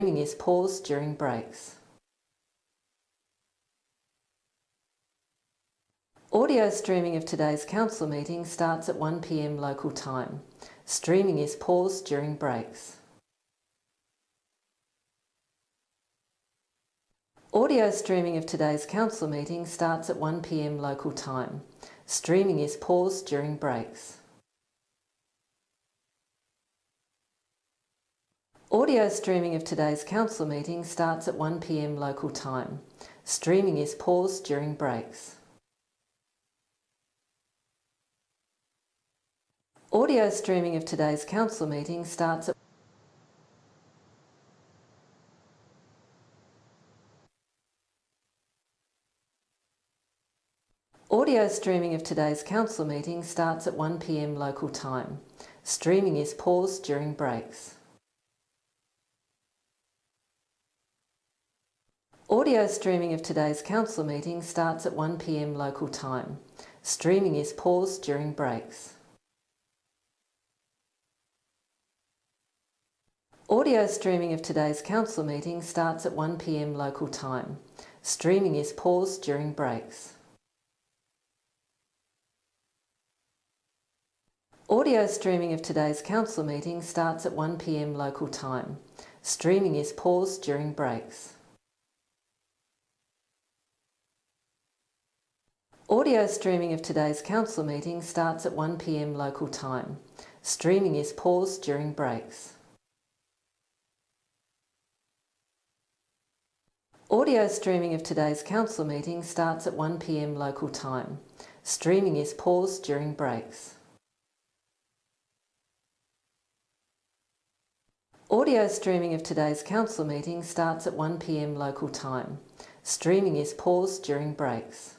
Streaming is paused during breaks. Audio streaming of today's council meeting starts at 1 p.m. local time. Streaming is paused during breaks. Audio streaming of today's council meeting starts at 1 p.m. local time. Streaming is paused during breaks. Audio streaming of today's council meeting starts at 1 p.m. local time. Streaming is paused during breaks. Audio streaming of today's council meeting starts at Audio streaming of today's council meeting starts at 1 p.m. local time. Streaming is paused during breaks. Audio streaming of today's council meeting starts at 1 p.m. local time. Streaming is paused during breaks. Audio streaming of today's council meeting starts at 1 p.m. local time. Streaming is paused during breaks. Audio streaming of today's council meeting starts at 1 p.m. local time. Streaming is paused during breaks. Audio streaming of today's council meeting starts at 1 p.m. local time. Streaming is paused during breaks. Audio streaming of today's council meeting starts at 1 p.m. local time. Streaming is paused during breaks. Audio streaming of today's council meeting starts at 1 p.m. local time. Streaming is paused during breaks.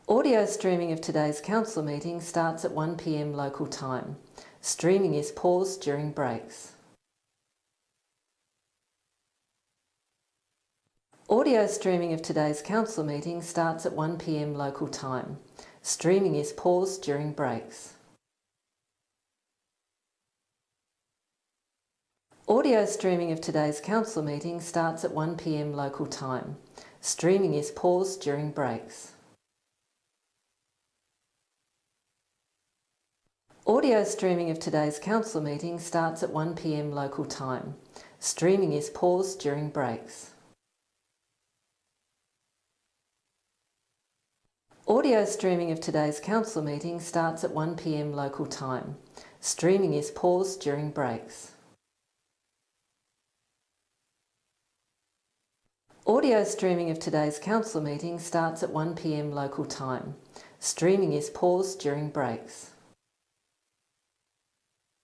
Audio streaming of today's council meeting starts at 1 p.m. local time. Streaming is paused during breaks. Audio streaming of today's council meeting starts at 1 p.m. local time. Streaming is paused during breaks. Audio streaming of today's council meeting starts at 1 p.m. local time. Streaming is paused during breaks. Audio streaming of today's council meeting starts at 1 p.m. local time. Streaming is paused during breaks. Audio streaming of today's council meeting starts at 1 p.m. local time. Streaming is paused during breaks. Audio streaming of today's council meeting starts at 1 p.m. local time. Streaming is paused during breaks.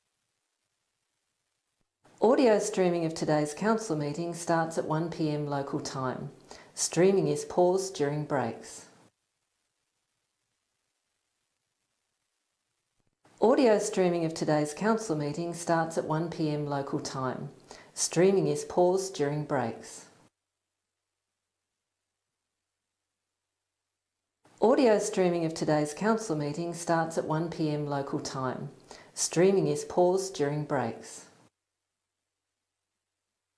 Audio streaming of today's council meeting starts at 1 p.m. local time. Streaming is paused during breaks. Audio streaming of today's council meeting starts at 1 p.m. local time. Streaming is paused during breaks. Audio streaming of today's council meeting starts at 1 p.m. local time. Streaming is paused during breaks.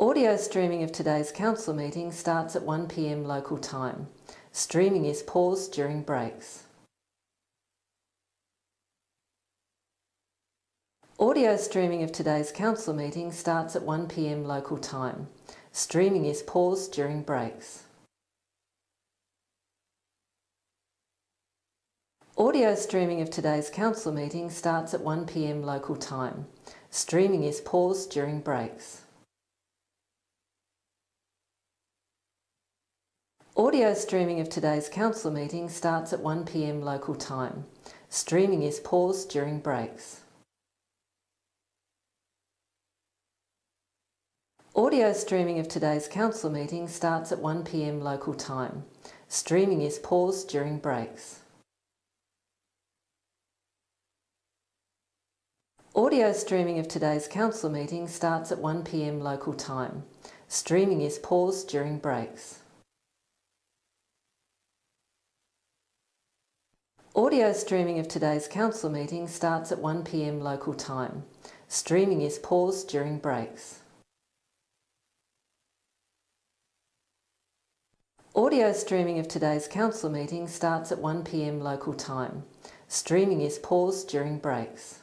Audio streaming of today's council meeting starts at 1 p.m. local time. Streaming is paused during breaks. Audio streaming of today's council meeting starts at 1 p.m. local time. Streaming is paused during breaks. Audio streaming of today's council meeting starts at 1 p.m. local time. Streaming is paused during breaks. Audio streaming of today's council meeting starts at 1 p.m. local time. Streaming is paused during breaks. Audio streaming of today's council meeting starts at 1 p.m. local time. Streaming is paused during breaks. Audio streaming of today's council meeting starts at 1 p.m. local time. Streaming is paused during breaks. Audio streaming of today's council meeting starts at 1 p.m. local time. Streaming is paused during breaks. Audio streaming of today's council meeting starts at 1 p.m. local time. Streaming is paused during breaks.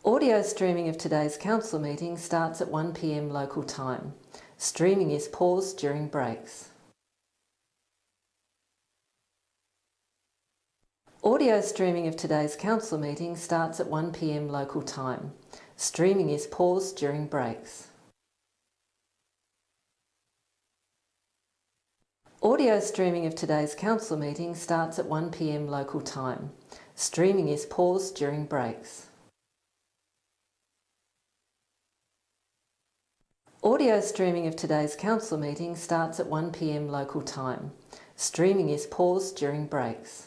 Audio streaming of today's council meeting starts at 1 p.m. local time. Streaming is paused during breaks. Audio streaming of today's council meeting starts at 1 p.m. local time. Streaming is paused during breaks. Audio streaming of today's council meeting starts at 1 p.m. local time. Streaming is paused during breaks. Audio streaming of today's council meeting starts at 1 p.m. local time. Streaming is paused during breaks.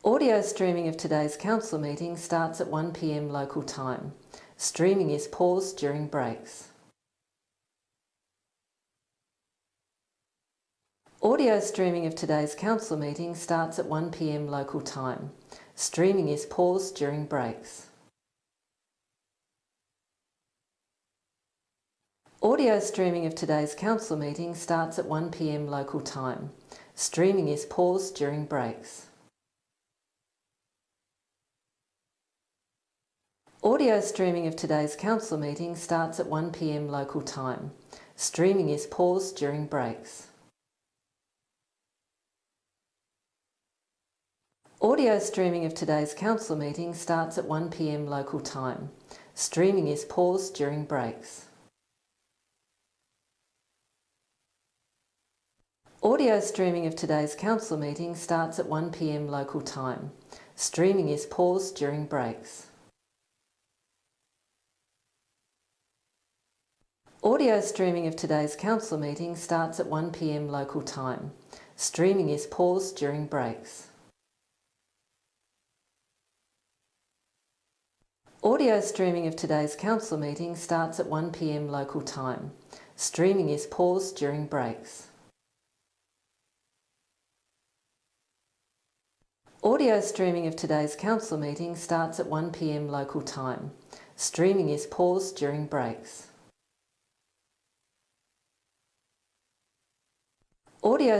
Audio streaming of today's council meeting starts at 1 p.m. local time. Streaming is paused during breaks. Audio streaming of today's council meeting starts at 1 p.m. local time. Streaming is paused during breaks. Audio streaming of today's council meeting starts at 1 p.m. local time. Streaming is paused during breaks. Audio streaming of today's council meeting starts at 1 p.m. local time. Streaming is paused during breaks. Audio streaming of today's council meeting starts at 1 p.m. local time. Streaming is paused during breaks. Audio streaming of today's council meeting starts at 1 p.m. local time. Streaming is paused during breaks. Audio streaming of today's council meeting starts at 1 p.m. local time. Streaming is paused during breaks. Audio streaming of today's council meeting starts at 1 p.m. local time. Streaming is paused during breaks. Audio streaming of today's council meeting starts at 1 p.m. local time. Streaming is paused during breaks. Audio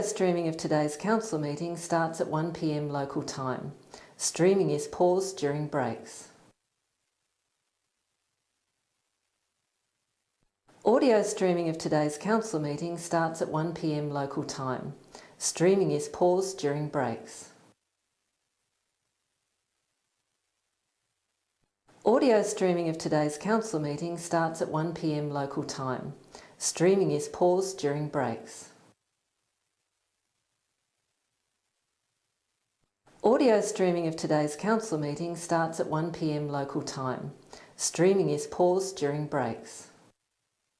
streaming of today's council meeting starts at 1 p.m. local time. Streaming is paused during breaks. Audio streaming of today's council meeting starts at 1 p.m. local time. Streaming is paused during breaks. Audio streaming of today's council meeting starts at 1 p.m. local time. Streaming is paused during breaks. Audio streaming of today's council meeting starts at 1 p.m. local time. Streaming is paused during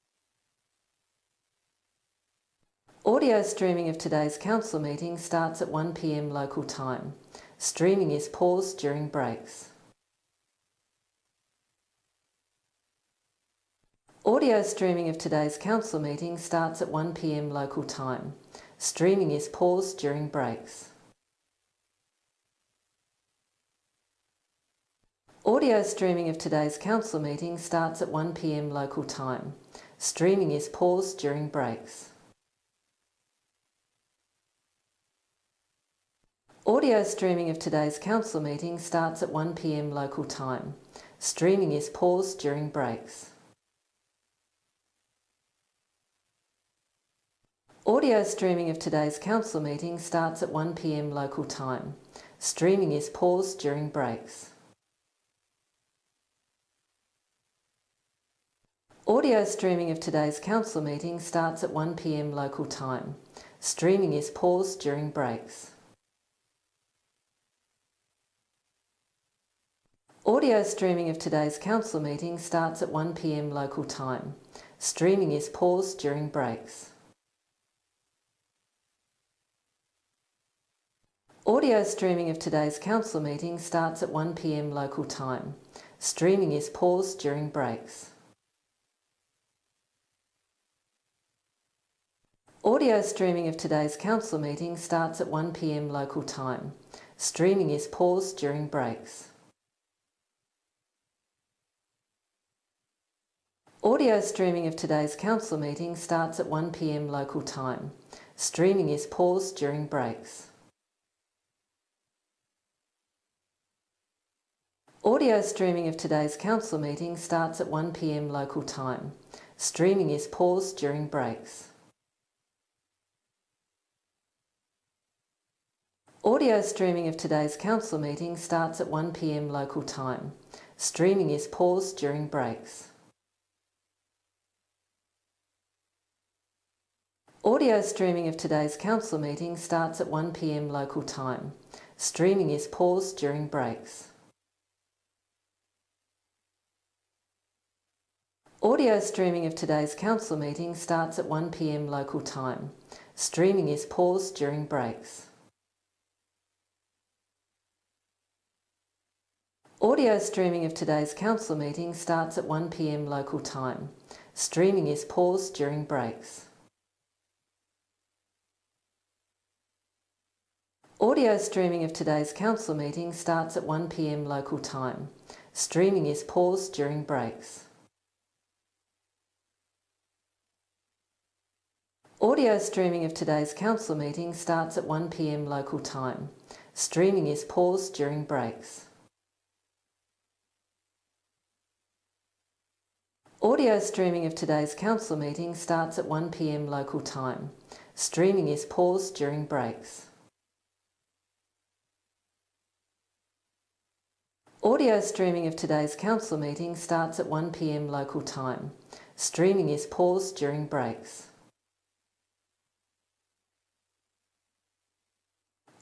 breaks. Audio streaming of today's council meeting starts at 1 p.m. local time. Streaming is paused during breaks. Audio streaming of today's council meeting starts at 1 p.m. local time. Streaming is paused during breaks. Audio streaming of today's council meeting starts at 1 p.m. local time. Streaming is paused during breaks. Audio streaming of today's council meeting starts at 1 p.m. local time. Streaming is paused during breaks. Audio streaming of today's council meeting starts at 1 p.m. local time. Streaming is paused during breaks. Audio streaming of today's council meeting starts at 1 p.m. local time. Streaming is paused during breaks. Audio streaming of today's council meeting starts at 1 p.m. local time. Streaming is paused during breaks. Audio streaming of today's council meeting starts at 1 p.m. local time. Streaming is paused during breaks. Audio streaming of today's council meeting starts at 1 p.m. local time. Streaming is paused during breaks. Audio streaming of today's council meeting starts at 1 p.m. local time. Streaming is paused during breaks. Audio streaming of today's council meeting starts at 1 p.m. local time. Streaming is paused during breaks. Audio streaming of today's council meeting starts at 1 p.m. local time. Streaming is paused during breaks. Audio streaming of today's council meeting starts at 1 p.m. local time. Streaming is paused during breaks. Audio streaming of today's council meeting starts at 1 p.m. local time. Streaming is paused during breaks. Audio streaming of today's council meeting starts at 1 p.m. local time. Streaming is paused during breaks. Audio streaming of today's council meeting starts at 1 p.m. local time. Streaming is paused during breaks. Audio streaming of today's council meeting starts at 1 p.m. local time. Streaming is paused during breaks. Audio streaming of today's council meeting starts at 1 p.m. local time. Streaming is paused during breaks. Audio streaming of today's council meeting starts at 1 p.m. local time. Streaming is paused during breaks.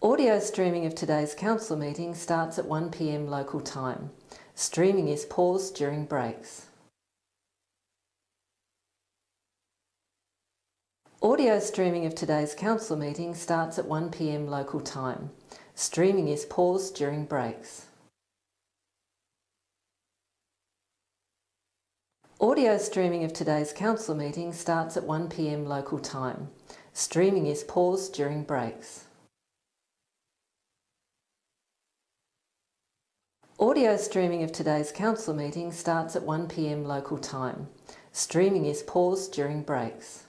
Audio streaming of today's council meeting starts at 1 p.m. local time. Streaming is paused during breaks. Audio streaming of today's council meeting starts at 1 p.m. local time. Streaming is paused during breaks. Audio streaming of today's council meeting starts at 1 p.m. local time. Streaming is paused during breaks. Audio streaming of today's council meeting starts at 1 p.m. local time. Streaming is paused during breaks.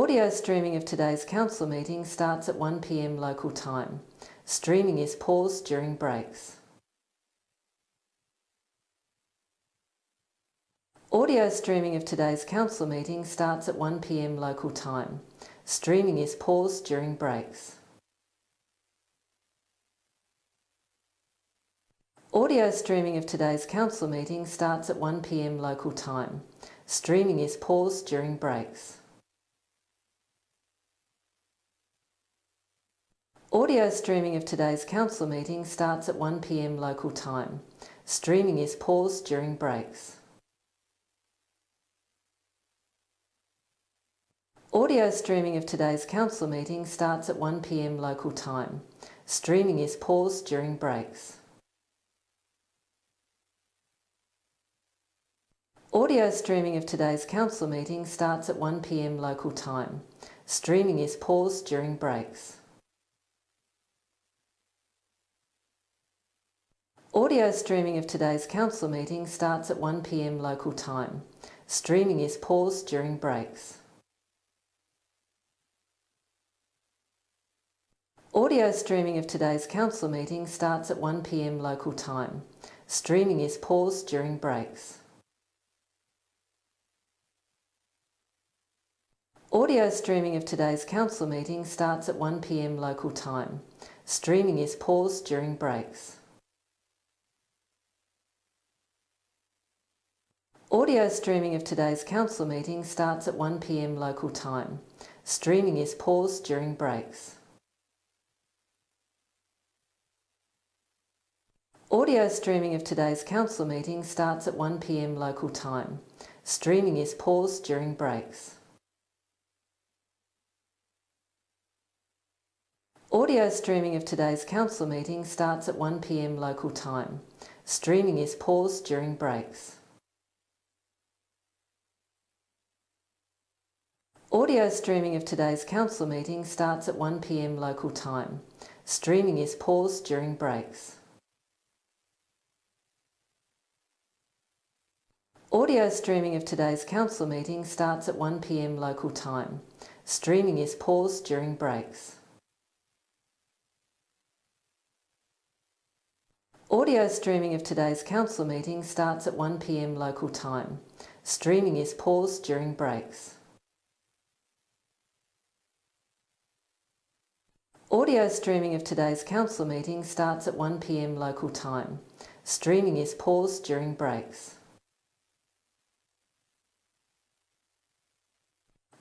Audio streaming of today's council meeting starts at 1 p.m. local time. Streaming is paused during breaks. Audio streaming of today's council meeting starts at 1 p.m. local time. Streaming is paused during breaks. Audio streaming of today's council meeting starts at 1 p.m. local time. Streaming is paused during breaks. Audio streaming of today's council meeting starts at 1 p.m. local time. Streaming is paused during breaks. Audio streaming of today's council meeting starts at 1 p.m. local time. Streaming is paused during breaks. Audio streaming of today's council meeting starts at 1 p.m. local time. Streaming is paused during breaks. Audio streaming of today's council meeting starts at 1 p.m. local time. Streaming is paused during breaks. Audio streaming of today's council meeting starts at 1 p.m. local time. Streaming is paused during breaks. Audio streaming of today's council meeting starts at 1 p.m. local time. Streaming is paused during breaks. Audio streaming of today's council meeting starts at 1 p.m. local time. Streaming is paused during breaks. Audio streaming of today's council meeting starts at 1 p.m. local time. Streaming is paused during breaks. Audio streaming of today's council meeting starts at 1 p.m. local time. Streaming is paused during breaks. Audio streaming of today's council meeting starts at 1 p.m. local time. Streaming is paused during breaks. Audio streaming of today's council meeting starts at 1 p.m. local time. Streaming is paused during breaks. Audio streaming of today's council meeting starts at 1 p.m. local time. Streaming is paused during breaks. Audio streaming of today's council meeting starts at 1 p.m. local time. Streaming is paused during breaks.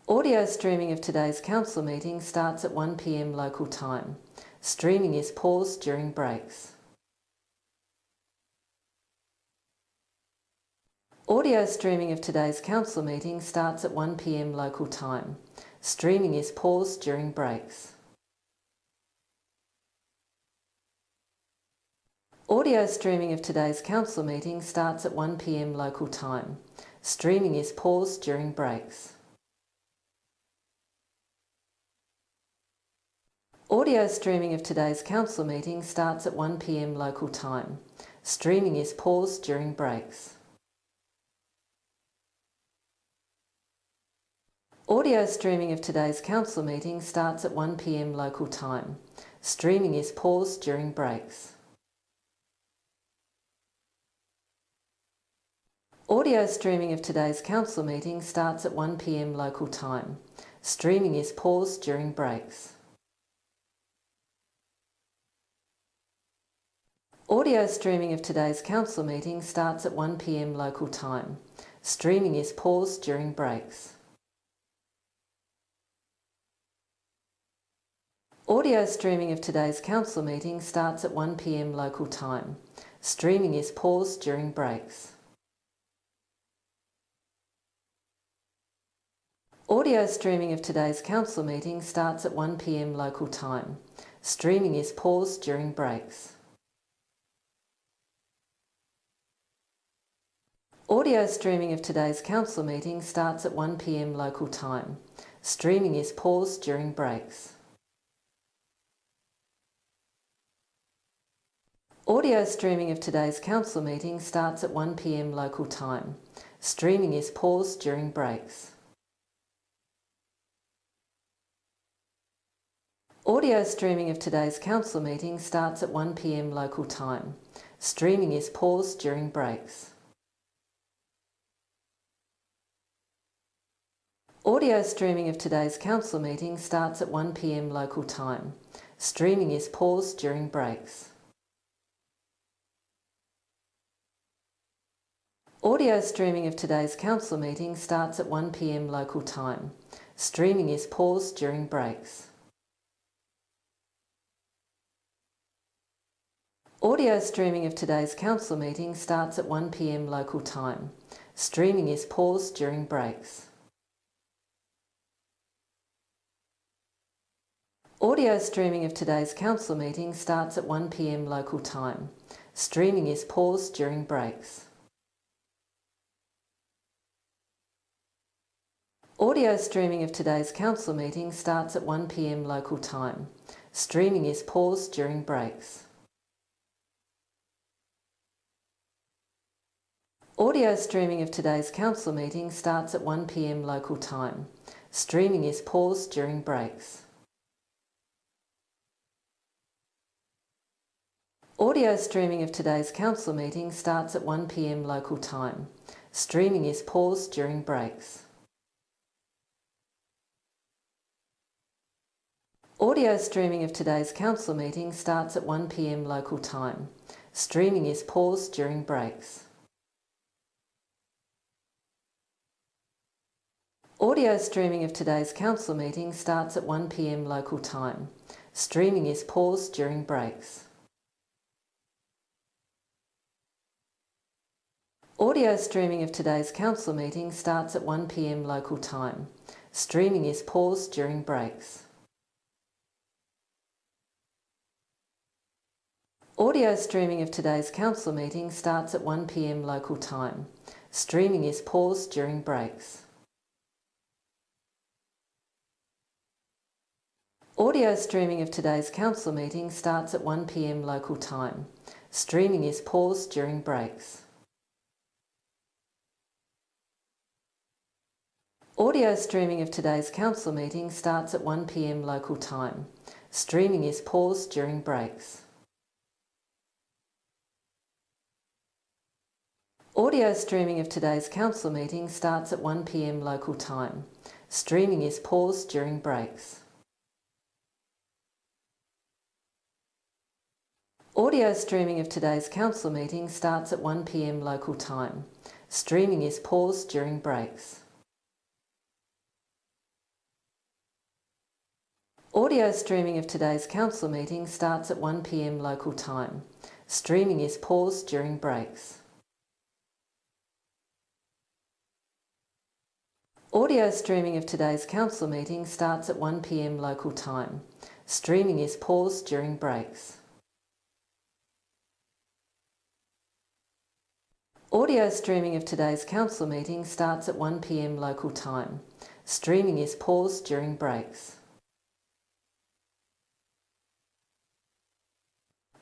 Audio streaming of today's council meeting starts at 1 p.m. local time. Streaming is paused during breaks. Audio streaming of today's council meeting starts at 1 p.m. local time. Streaming is paused during breaks. Audio streaming of today's council meeting starts at 1 p.m. local time. Streaming is paused during breaks. Audio streaming of today's council meeting starts at 1 p.m. local time. Streaming is paused during breaks. Audio streaming of today's council meeting starts at 1 p.m. local time. Streaming is paused during breaks. Audio streaming of today's council meeting starts at 1 p.m. local time. Streaming is paused during breaks. Audio streaming of today's council meeting starts at 1 p.m. local time. Streaming is paused during breaks. Audio streaming of today's council meeting starts at 1 p.m. local time. Streaming is paused during breaks. Audio streaming of today's council meeting starts at 1 p.m. local time. Streaming is paused during breaks. Audio streaming of today's council meeting starts at 1 p.m. local time. Streaming is paused during breaks. Audio streaming of today's council meeting starts at 1 p.m. local time. Streaming is paused during breaks. Audio streaming of today's council meeting starts at 1 p.m. local time. Streaming is paused during breaks. Audio streaming of today's council meeting starts at 1 p.m. local time. Streaming is paused during breaks. Audio streaming of today's council meeting starts at 1 p.m. local time. Streaming is paused during breaks. Audio streaming of today's council meeting starts at 1 p.m. local time. Streaming is paused during breaks. Audio streaming of today's council meeting starts at 1 p.m. local time. Streaming is paused during breaks. Audio streaming of today's council meeting starts at 1 p.m. local time. Streaming is paused during breaks. Audio streaming of today's council meeting starts at 1 p.m. local time. Streaming is paused during breaks. Audio streaming of today's council meeting starts at 1 p.m. local time. Streaming is paused during breaks. Audio streaming of today's council meeting starts at 1 p.m. local time. Streaming is paused during breaks. Audio streaming of today's council meeting starts at 1 p.m. local time. Streaming is paused during breaks. Audio streaming of today's council meeting starts at 1 p.m. local time. Streaming is paused during breaks. Audio streaming of today's council meeting starts at 1 p.m. local time. Streaming is paused during breaks. Audio streaming of today's council meeting starts at 1 p.m. local time. Streaming is paused during breaks. Audio streaming of today's council meeting starts at 1 p.m. local time. Streaming is paused during breaks. Audio streaming of today's council meeting starts at 1 p.m. local time. Streaming is paused during breaks. Audio streaming of today's council meeting starts at 1 p.m. local time. Streaming is paused during breaks. Audio streaming of today's council meeting starts at 1 p.m. local time. Streaming is paused during breaks. Audio streaming of today's council meeting starts at 1 p.m. local time. Streaming is paused during breaks. Audio streaming of today's council meeting starts at 1 p.m. local time. Streaming is paused during breaks.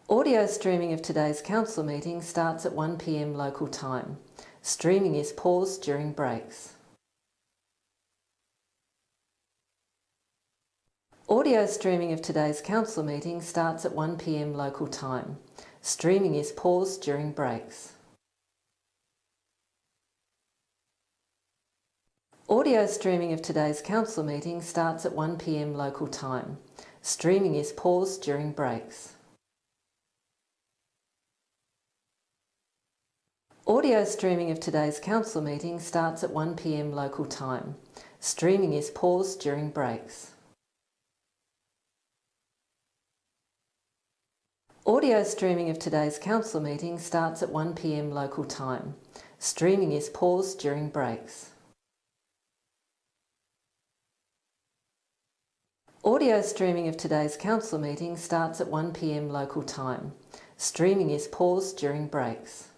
Audio streaming of today's council meeting starts at 1 p.m. local time. Streaming is paused during breaks. Audio streaming of today's council meeting starts at 1 p.m. local time. Streaming is paused during breaks. Audio streaming of today's council meeting starts at 1 p.m. local time. Streaming is paused during breaks. Audio streaming of today's council meeting starts at 1 p.m. local time. Streaming is paused during breaks. Audio streaming of today's council meeting starts at 1 p.m. local time. Streaming is paused during breaks. Audio streaming of today's council meeting starts at 1 p.m. local time. Streaming is paused during breaks.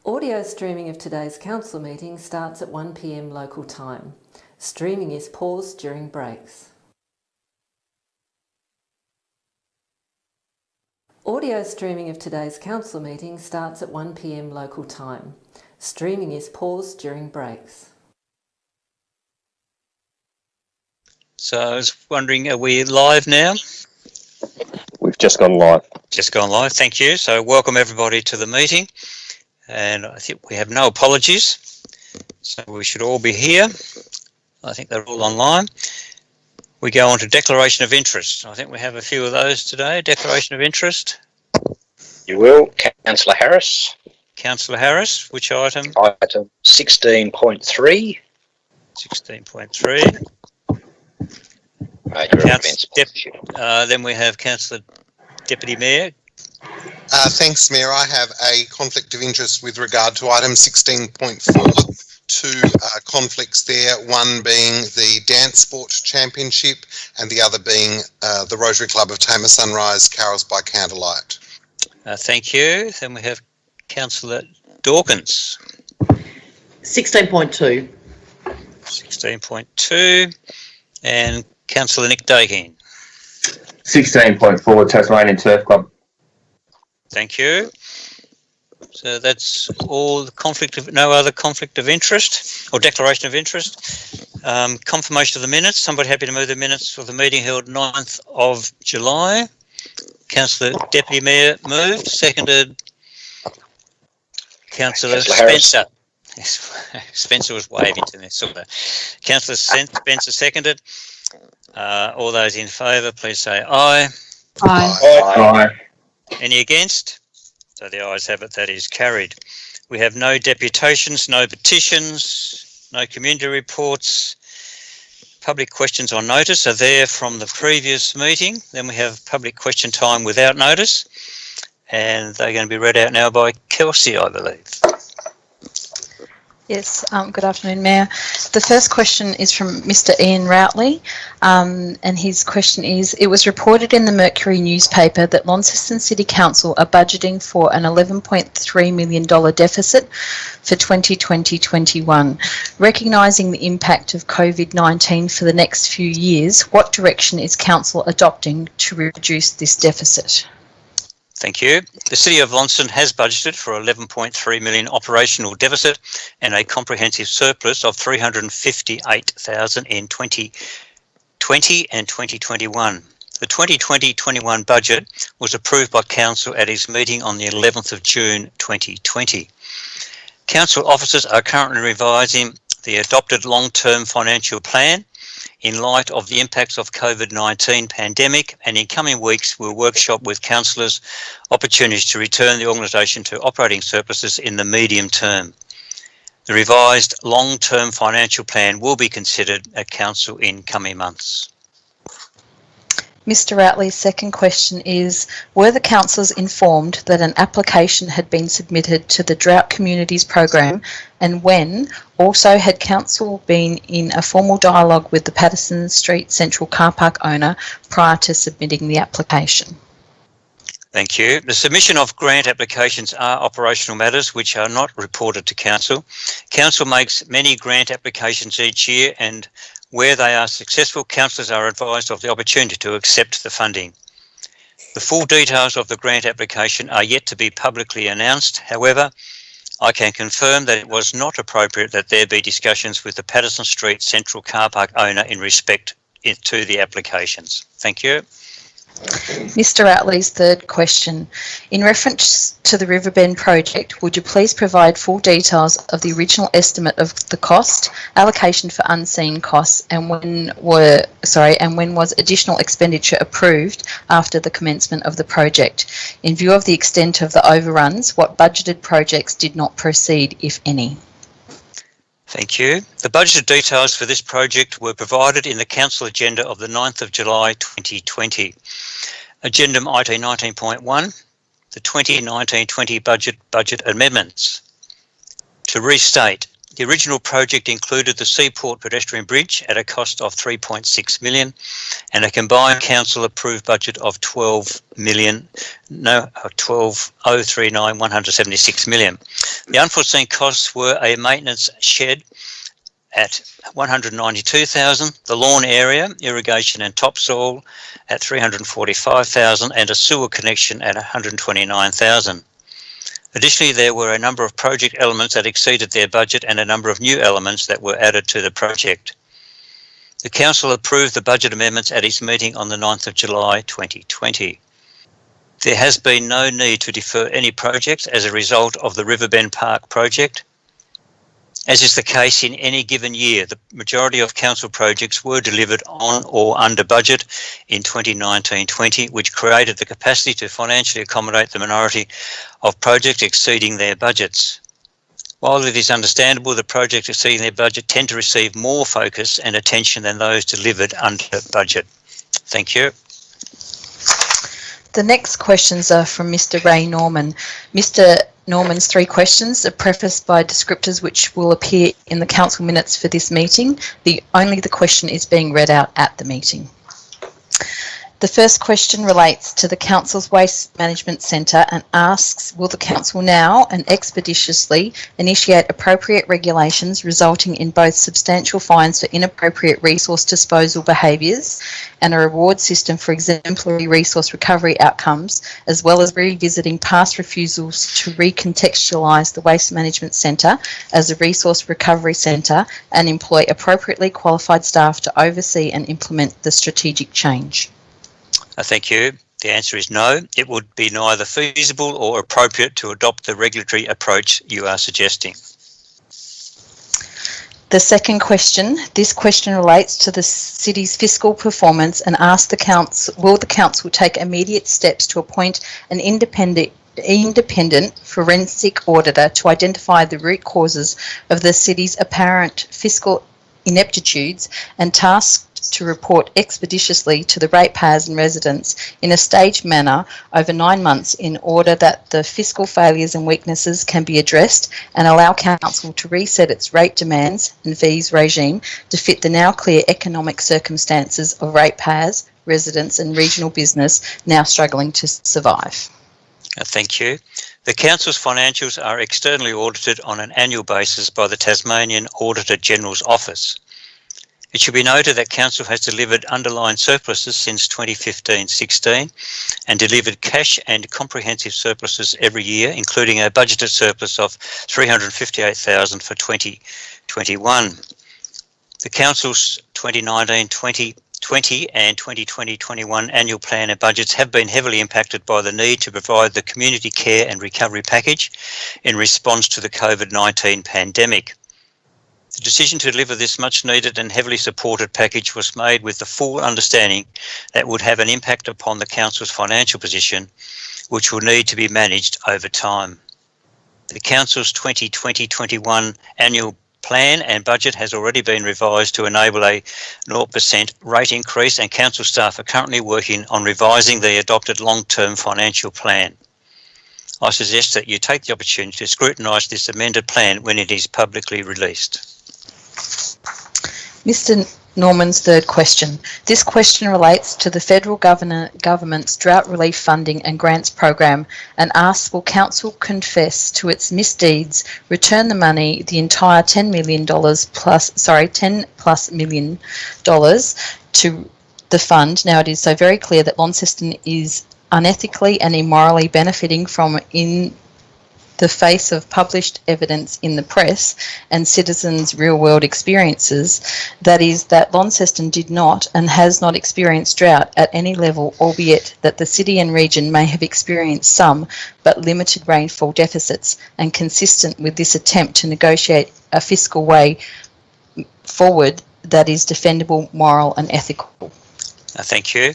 Audio streaming of today's council meeting starts at 1 p.m. local time. Streaming is paused during breaks. Audio streaming of today's council meeting starts at 1 p.m. local time. Streaming is paused during breaks. So I was wondering, are we live now? We've just gone live. Just gone live, thank you. So welcome everybody to the meeting. And I think we have no apologies. So we should all be here. I think they're all online. We go on to declaration of interest. I think we have a few of those today. Declaration of interest. You will, Councillor Harris. Councillor Harris, which item? Item 16.3. 16.3. Then we have Councillor Deputy Mayor. Thanks, Mayor. I have a conflict of interest with regard to item 16.4. Two conflicts there, one being the Dance Sport Championship and the other being the Rotary Club of Tamer Sunrise Carols by Candlelight. Thank you. Then we have Councillor Dawkins. 16.2. 16.2. And Councillor Nick Dakin. 16.4 Tasmanian Turf Club. Thank you. So that's all the conflict of, no other conflict of interest or declaration of interest. Confirmation of the minutes. Somebody happy to move the minutes for the meeting held 9th of July. Councillor Deputy Mayor moved, seconded. Councillor Spencer. Yes, Spencer was waving to me. Saw that. Councillor Spencer seconded. All those in favour, please say aye. Aye. Aye. Any against? So the ayes have it, that is carried. We have no deputations, no petitions, no community reports. Public questions on notice are there from the previous meeting. Then we have public question time without notice. And they're going to be read out now by Kelsey, I believe. Yes, good afternoon, Mayor. The first question is from Mr. Ian Routley, and his question is, it was reported in the Mercury newspaper that Launceston City Council are budgeting for an $11.3 million deficit for 2020-21. Recognising the impact of COVID-19 for the next few years, what direction is Council adopting to reduce this deficit? Thank you. The City of Launceston has budgeted for $11.3 million operational deficit and a comprehensive surplus of $358,000 in 2020 and 2021. The 2020-21 budget was approved by Council at its meeting on the 11th of June 2020. Council officers are currently revising the adopted long-term financial plan in light of the impacts of COVID-19 pandemic, and in coming weeks we'll workshop with councillors opportunities to return the organisation to operating surpluses in the medium term. The revised long-term financial plan will be considered at Council in coming months. Mr. Routley's second question is, were the councillors informed that an application had been submitted to the Drought Communities Program, and when? Also, had Council been in a formal dialogue with the Patterson Street Central Car Park owner prior to submitting the application? Thank you. The submission of grant applications are operational matters which are not reported to Council. Council makes many grant applications each year, and where they are successful, councillors are advised of the opportunity to accept the funding. The full details of the grant application are yet to be publicly announced. However, I can confirm that it was not appropriate that there be discussions with the Patterson Street Central Car Park owner in respect to the applications. Thank you. Mr. Routley's third question. In reference to the Riverbend project, would you please provide full details of the original estimate of the cost, allocation for unseen costs, and when was additional expenditure approved after the commencement of the project? In view of the extent of the overruns, what budgeted projects did not proceed, if any? Thank you. The budgeted details for this project were provided in the Council agenda of the 9th of July 2020. Agendum item 19.1, the 2019-20 budget amendments. To restate, the original project included the Seaport Pedestrian Bridge at a cost of $3.6 million and a combined council approved budget of $12,039,176 million. The unforeseen costs were a maintenance shed at $192,000, the lawn area, irrigation and topsoil at $345,000, and a sewer connection at $129,000. Additionally, there were a number of project elements that exceeded their budget and a number of new elements that were added to the project. The Council approved the budget amendments at its meeting on the 9th of July 2020. There has been no need to defer any projects as a result of the Riverbend Park project. As is the case in any given year, the majority of council projects were delivered on or under budget in 2019-20, which created the capacity to financially accommodate the minority of projects exceeding their budgets. While it is understandable that projects exceeding their budget tend to receive more focus and attention than those delivered under budget. Thank you. The next questions are from Mr. Ray Norman. Mr. Norman's three questions are prefaced by descriptors which will appear in the council minutes for this meeting. Only the question is being read out at the meeting. The first question relates to the Council's Waste Management Centre and asks, will the Council now and expeditiously initiate appropriate regulations resulting in both substantial fines for inappropriate resource disposal behaviours and a reward system for exemplary resource recovery outcomes, as well as revisiting past refusals to recontextualise the Waste Management Centre as a resource recovery centre and employ appropriately qualified staff to oversee and implement the strategic change? Thank you. The answer is no. It would be neither feasible or appropriate to adopt the regulatory approach you are suggesting. The second question. This question relates to the City's fiscal performance and asks the Council, will the Council take immediate steps to appoint an independent forensic auditor to identify the root causes of the City's apparent fiscal ineptitudes and task to report expeditiously to the ratepayers and residents in a staged manner over 9 months in order that the fiscal failures and weaknesses can be addressed and allow Council to reset its rate demands and fees regime to fit the now clear economic circumstances of ratepayers, residents and regional business now struggling to survive. Thank you. The Council's financials are externally audited on an annual basis by the Tasmanian Auditor General's Office. It should be noted that Council has delivered underlying surpluses since 2015-16 and delivered cash and comprehensive surpluses every year, including a budgeted surplus of $358,000 for 2021. The Council's 2019-20 and 2020-21 annual plan and budgets have been heavily impacted by the need to provide the community care and recovery package in response to the COVID-19 pandemic. The decision to deliver this much needed and heavily supported package was made with the full understanding that would have an impact upon the Council's financial position, which will need to be managed over time. The Council's 2020-21 annual plan and budget has already been revised to enable a 0% rate increase, and Council staff are currently working on revising the adopted long-term financial plan. I suggest that you take the opportunity to scrutinise this amended plan when it is publicly released. Mr. Norman's third question. This question relates to the federal government's drought relief funding and grants program and asks, will Council confess to its misdeeds, return the money, the entire $10 million plus million to the fund? Now it is so very clear that Launceston is unethically and immorally benefiting from in the face of published evidence in the press and citizens' real-world experiences, that is, that Launceston did not and has not experienced drought at any level, albeit that the city and region may have experienced some but limited rainfall deficits, and consistent with this attempt to negotiate a fiscal way forward that is defendable, moral and ethical. Thank you.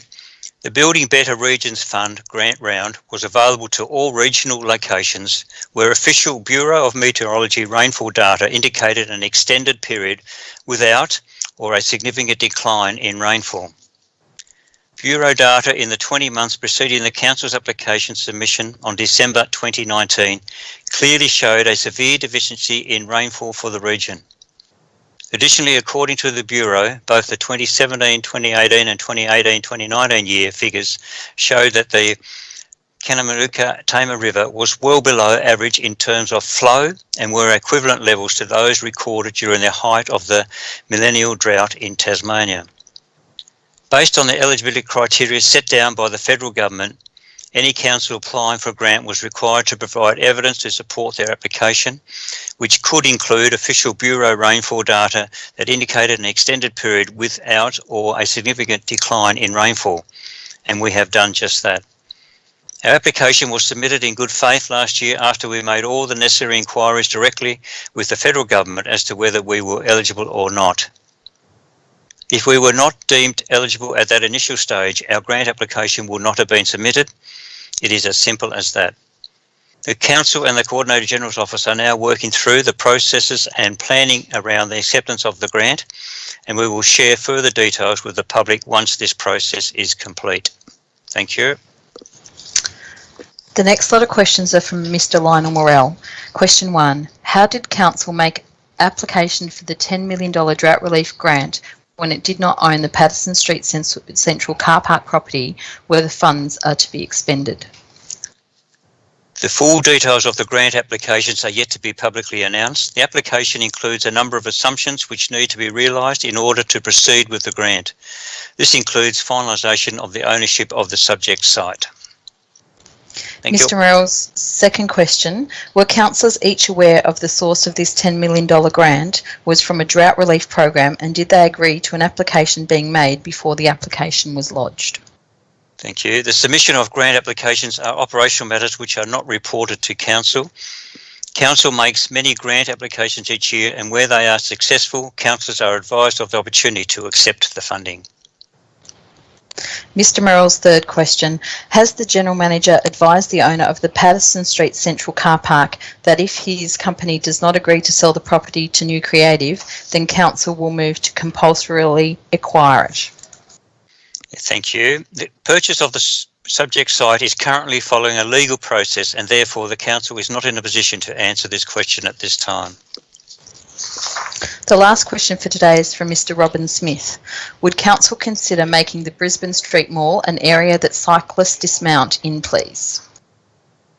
The Building Better Regions Fund grant round was available to all regional locations where official Bureau of Meteorology rainfall data indicated an extended period without or a significant decline in rainfall. Bureau data in the 20 months preceding the Council's application submission on December 2019 clearly showed a severe deficiency in rainfall for the region. Additionally, according to the Bureau, both the 2017-2018 and 2018-2019 year figures showed that the Kanamaruka-Tamar River was well below average in terms of flow and were equivalent levels to those recorded during the height of the millennial drought in Tasmania. Based on the eligibility criteria set down by the federal government, any council applying for a grant was required to provide evidence to support their application, which could include official Bureau rainfall data that indicated an extended period without or a significant decline in rainfall, and we have done just that. Our application was submitted in good faith last year after we made all the necessary inquiries directly with the federal government as to whether we were eligible or not. If we were not deemed eligible at that initial stage, our grant application would not have been submitted. It is as simple as that. The Council and the Coordinator General's Office are now working through the processes and planning around the acceptance of the grant, and we will share further details with the public once this process is complete. Thank you. The next lot of questions are from Mr. Lionel Morell. Question 1. How did Council make application for the $10 million drought relief grant when it did not own the Patterson Street Central car park property where the funds are to be expended? The full details of the grant applications are yet to be publicly announced. The application includes a number of assumptions which need to be realised in order to proceed with the grant. This includes finalisation of the ownership of the subject site. Thank you. Mr. Morell's second question, were councillors each aware of the source of this $10 million grant was from a drought relief program, and did they agree to an application being made before the application was lodged? Thank you. The submission of grant applications are operational matters which are not reported to Council. Council makes many grant applications each year, and where they are successful, councillors are advised of the opportunity to accept the funding. Mr Merrill's third question. Has the General Manager advised the owner of the Patterson Street Central Car Park that if his company does not agree to sell the property to New Creative, then Council will move to compulsorily acquire it? Thank you. The purchase of the subject site is currently following a legal process, and therefore the Council is not in a position to answer this question at this time. The last question for today is from Mr Robin Smith. Would Council consider making the Brisbane Street Mall an area that cyclists dismount in, please?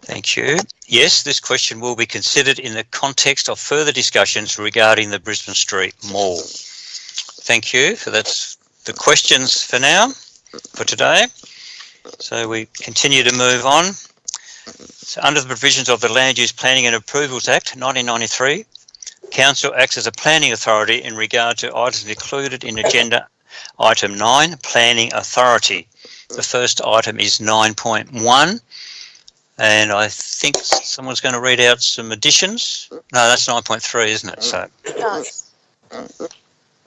Thank you. Yes, this question will be considered in the context of further discussions regarding the Brisbane Street Mall. Thank you. So that's the questions for now, for today. So we continue to move on. So under the provisions of the Land Use Planning and Approvals Act 1993, Council acts as a planning authority in regard to items included in agenda item 9, Planning Authority. The first item is 9.1, and I think someone's going to read out some additions. No, that's 9.3, isn't it? So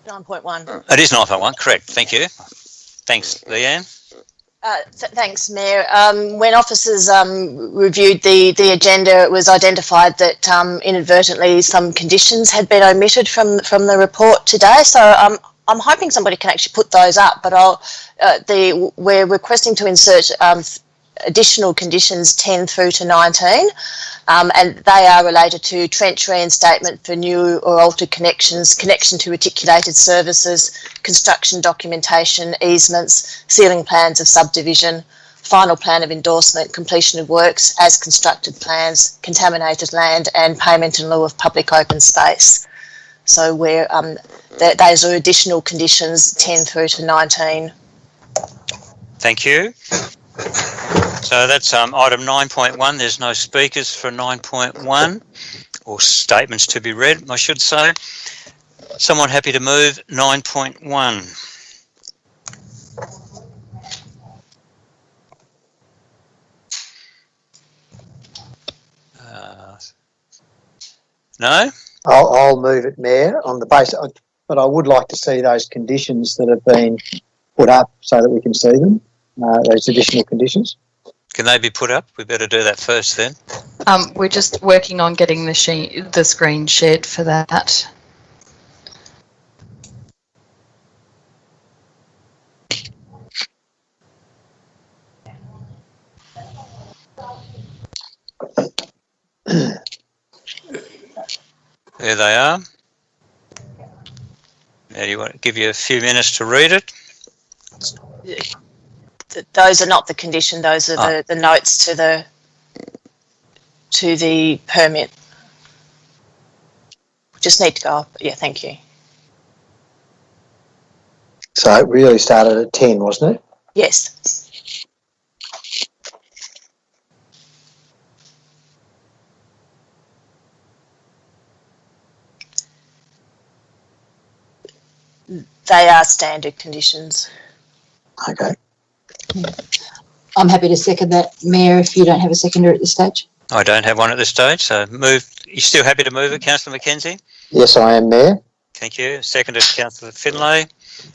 9.1. It is 9.1, correct. Thank you. Thanks, Leanne. Thanks, Mayor. When officers reviewed the agenda, it was identified that inadvertently some conditions had been omitted from the report today. So I'm hoping somebody can actually put those up. But we're requesting to insert additional conditions 10 through to 19, and they are related to trench reinstatement for new or altered connections, connection to reticulated services, construction documentation, easements, ceiling plans of subdivision, final plan of endorsement, completion of works as constructed plans, contaminated land, and payment in lieu of public open space. So those are additional conditions 10 through to 19. Thank you. So that's item 9.1. There's no speakers for 9.1, or statements to be read, I should say. Someone happy to move 9.1? No? I'll move it, Mayor, on the basis, but I would like to see those conditions that have been put up so that we can see them, those additional conditions. Can they be put up? We better do that first then. We're just working on getting the screen shared for that. There they are. Now you want to give you a few minutes to read it. Those are not the condition. Those are the notes to the permit. Just need to go up. Yeah, thank you. So it really started at 10, wasn't it? Yes. They are standard conditions. Okay. I'm happy to second that, Mayor, if you don't have a seconder at this stage. I don't have one at this stage, so move. You still happy to move it, Councillor McKenzie? Yes, I am, Mayor. Thank you. Seconded, Councillor Finlay. Do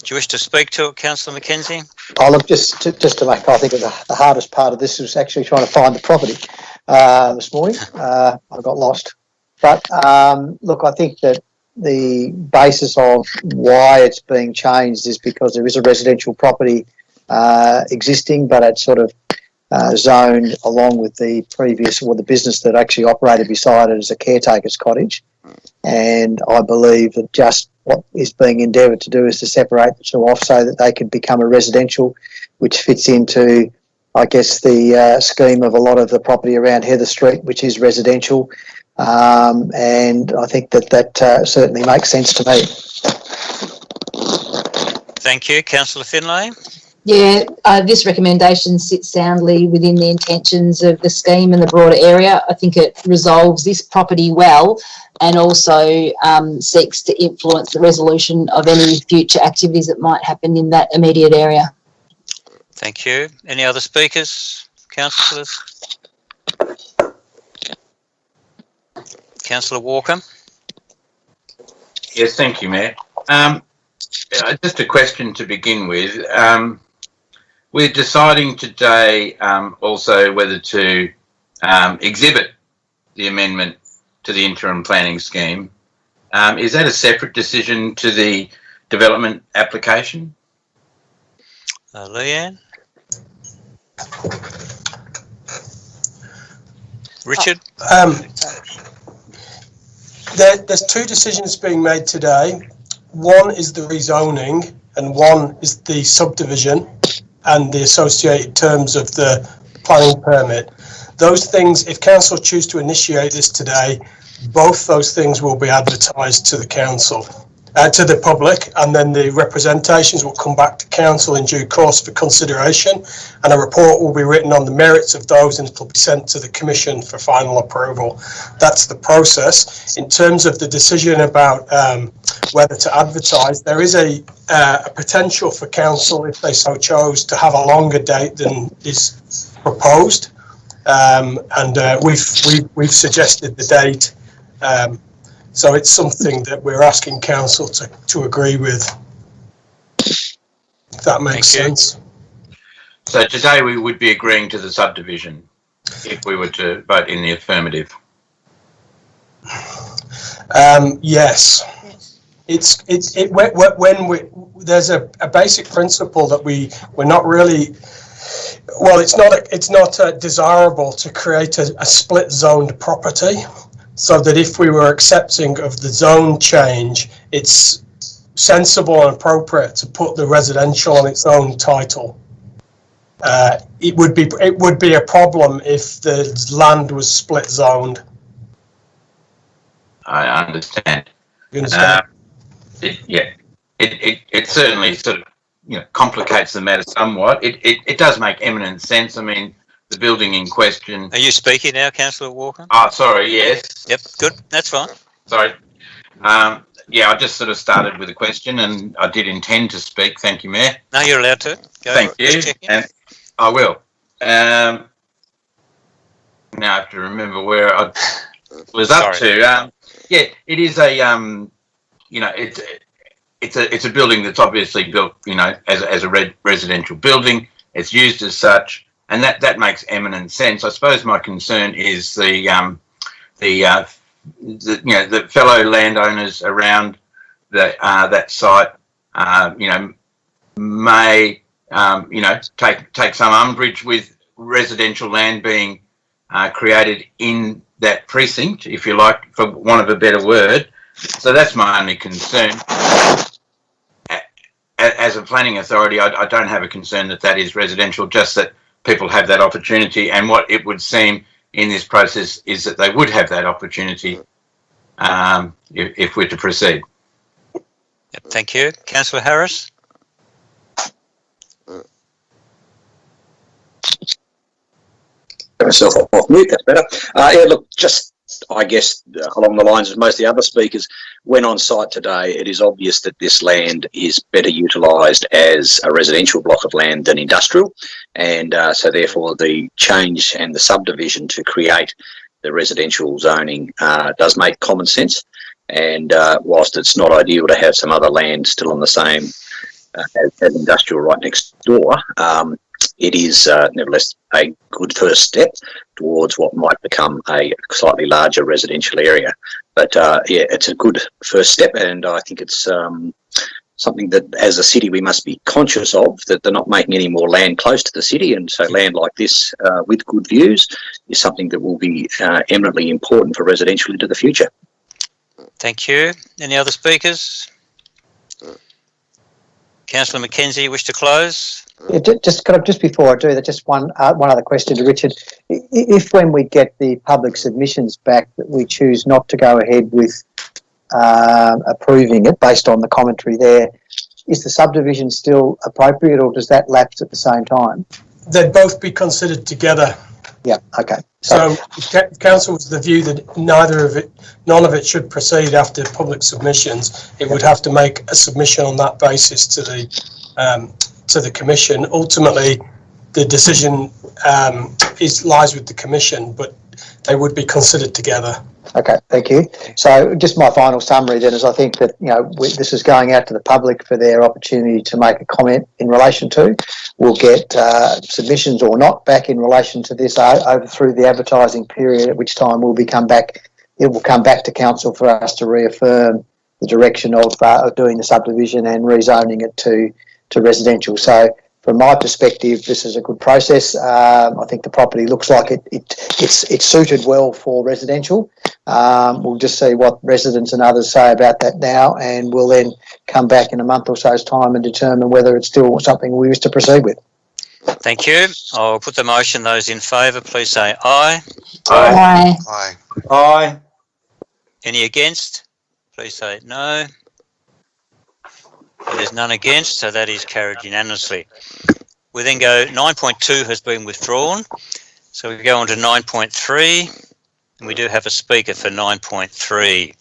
you wish to speak to it, Councillor McKenzie? Oh, look, just to make, I think the hardest part of this was actually trying to find the property this morning. I got lost. But look, I think that the basis of why it's being changed is because there is a residential property existing, but it's sort of zoned along with the previous, or the business that actually operated beside it as a caretaker's cottage. And I believe that just what is being endeavoured to do is to separate the two off so that they could become a residential, which fits into, I guess, the scheme of a lot of the property around Heather Street, which is residential. And I think that certainly makes sense to me. Thank you. Councillor Finlay? Yeah, this recommendation sits soundly within the intentions of the scheme and the broader area. I think it resolves this property well and also seeks to influence the resolution of any future activities that might happen in that immediate area. Thank you. Any other speakers, councillors? Councillor Walker? Yes, thank you, Mayor. Just a question to begin with. we're deciding today also whether to exhibit the amendment to the interim planning scheme. Is that a separate decision to the development application? Leanne? Richard? There's two decisions being made today. One is the rezoning and one is the subdivision and the associated terms of the planning permit. Those things, if council choose to initiate this today, both those things will be advertised to the council, to the public, and then the representations will come back to council in due course for consideration, and a report will be written on the merits of those and it will be sent to the commission for final approval. That's the process. In terms of the decision about whether to advertise, there is a potential for council, if they so chose, to have a longer date than is proposed, and we've suggested the date. So it's something that we're asking council to agree with, if that makes sense. So today we would be agreeing to the subdivision if we were to vote in the affirmative. Yes. There's a basic principle that we're not really. Well, it's not desirable to create a split zoned property. So that if we were accepting of the zone change, it's sensible and appropriate to put the residential on its own title. It would be a problem if the land was split zoned. I understand. You understand? It certainly sort of complicates the matter somewhat. It does make eminent sense. I mean, the building in question. Are you speaking now, Councillor Walker? Oh, sorry, yes. Yep, good. That's fine. Sorry. Yeah, I just sort of started with a question and I did intend to speak. Thank you, Mayor. No, you're allowed to. Go. Thank you. And I will. Now I have to remember where I was up to. Yeah, it is a, it's a building that's obviously built, as a residential building. It's used as such. And that makes eminent sense. I suppose my concern is the fellow landowners around that site, may take some umbrage with residential land being created in that precinct, if you like, for want of a better word. So that's my only concern. As a planning authority, I don't have a concern that is residential, just that people have that opportunity, and what it would seem in this process is that they would have that opportunity if we're to proceed. Yep, thank you. Councillor Harris? Get myself off mute, that's better. Yeah, look, just I guess along the lines of most of the other speakers, when on site today, it is obvious that this land is better utilised as a residential block of land than industrial, and so therefore the change and the subdivision to create the residential zoning does make common sense. And whilst it's not ideal to have some other land still on the same as industrial right next door, it is nevertheless a good first step towards what might become a slightly larger residential area. But yeah, it's a good first step, and I think it's something that as a city we must be conscious of, that they're not making any more land close to the city, and so land like this with good views is something that will be eminently important for residential into the future. Thank you. Any other speakers? Councillor McKenzie, wish to close? Yeah, just before I do that, just one other question to Richard. If when we get the public submissions back that we choose not to go ahead with approving it based on the commentary there, is the subdivision still appropriate, or does that lapse at the same time? They'd both be considered together. Yeah, okay. So council was the view that none of it should proceed after public submissions. It would have to make a submission on that basis to the commission. Ultimately, the decision lies with the commission, but they would be considered together. Okay, thank you. So just my final summary then is I think that, this is going out to the public for their opportunity to make a comment in relation to. We'll get submissions or not back in relation to this over through the advertising period, at which time it will come back to council for us to reaffirm the direction of doing the subdivision and rezoning it to residential. So from my perspective, this is a good process. I think the property looks like it's suited well for residential. We'll just see what residents and others say about that now, and we'll then come back in a month or so's time and determine whether it's still something we wish to proceed with. Thank you. I'll put the motion. Those in favour, please say aye. Aye. Aye. Aye. Any against? Please say no. There's none against, so that is carried unanimously. We then go 9.2 has been withdrawn, so we go on to 9.3, and we do have a speaker for 9.3.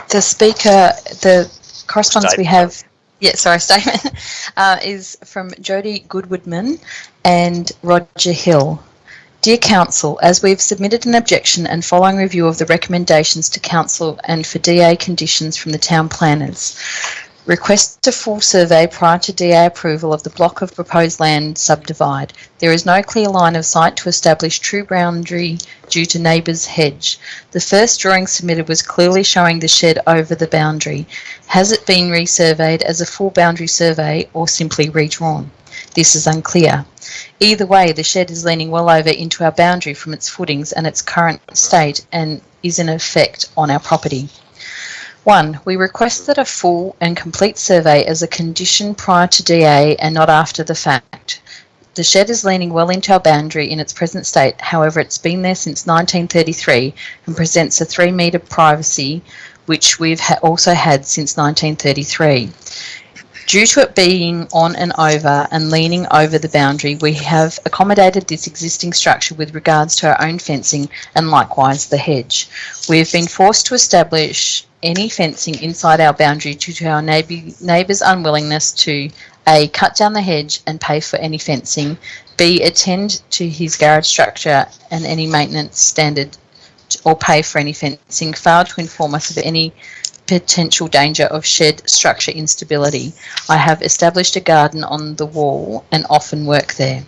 The speaker, the correspondence we have, statement, is from Jodie Goodwoodman and Roger Hill. Dear Council, as we've submitted an objection and following review of the recommendations to Council and for DA conditions from the town planners, request a full survey prior to DA approval of the block of proposed land subdivide. There is no clear line of sight to establish true boundary due to neighbour's hedge. The first drawing submitted was clearly showing the shed over the boundary. Has it been resurveyed as a full boundary survey or simply redrawn? This is unclear. Either way, the shed is leaning well over into our boundary from its footings and its current state and is in effect on our property. 1. We requested a full and complete survey as a condition prior to DA and not after the fact. The shed is leaning well into our boundary in its present state, however it's been there since 1933 and presents a 3 metre privacy which we've also had since 1933. Due to it being on and over and leaning over the boundary, we have accommodated this existing structure with regards to our own fencing and likewise the hedge. We have been forced to establish any fencing inside our boundary due to our neighbour's unwillingness to A. cut down the hedge and pay for any fencing, B. attend to his garage structure and any maintenance standard or pay for any fencing, failed to inform us of any potential danger of shed structure instability. I have established a garden on the wall and often work there.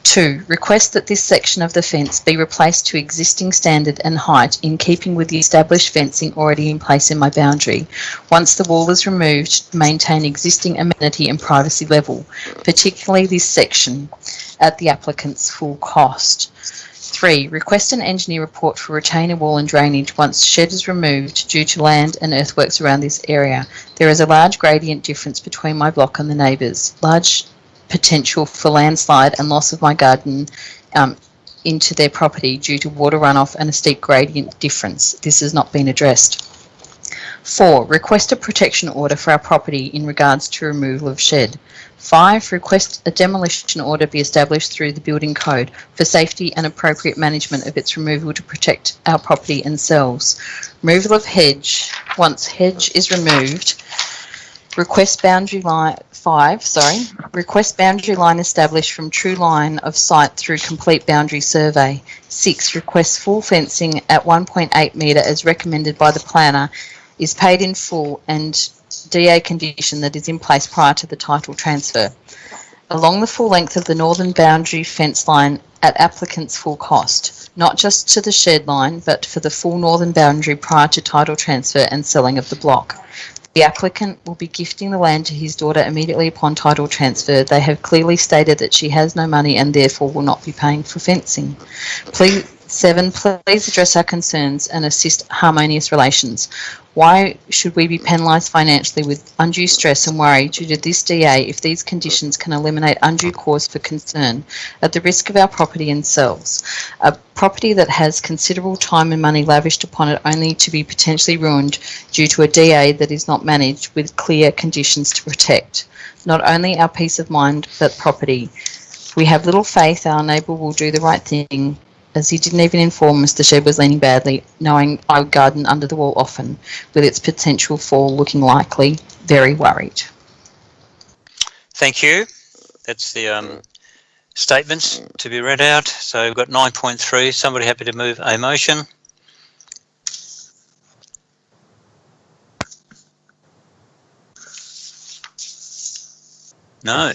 2. Request that this section of the fence be replaced to existing standard and height in keeping with the established fencing already in place in my boundary. Once the wall is removed, maintain existing amenity and privacy level, particularly this section, at the applicant's full cost. 3. Request an engineer report for retainer wall and drainage once shed is removed due to land and earthworks around this area. There is a large gradient difference between my block and the neighbours. Large potential for landslide and loss of my garden into their property due to water runoff and a steep gradient difference. This has not been addressed. 4. Request a protection order for our property in regards to removal of shed. 5. Request a demolition order be established through the building code for safety and appropriate management of its removal to protect our property and cells. Removal of hedge. Once hedge is removed, request boundary line request boundary line established from true line of sight through complete boundary survey. 6. Request full fencing at 1.8 metre as recommended by the planner is paid in full and DA condition that is in place prior to the title transfer. Along the full length of the northern boundary fence line at applicant's full cost, not just to the shed line, but for the full northern boundary prior to title transfer and selling of the block. The applicant will be gifting the land to his daughter immediately upon title transfer. They have clearly stated that she has no money and therefore will not be paying for fencing. 7. Please address our concerns and assist harmonious relations. Why should we be penalised financially with undue stress and worry due to this DA if these conditions can eliminate undue cause for concern at the risk of our property and cells? A property that has considerable time and money lavished upon it only to be potentially ruined due to a DA that is not managed with clear conditions to protect not only our peace of mind but property. We have little faith our neighbour will do the right thing, as he didn't even inform us the shed was leaning badly, knowing I garden under the wall often, with its potential fall looking likely. Very worried. Thank you. That's the statements to be read out. So we've got 9.3. Somebody happy to move a motion? No.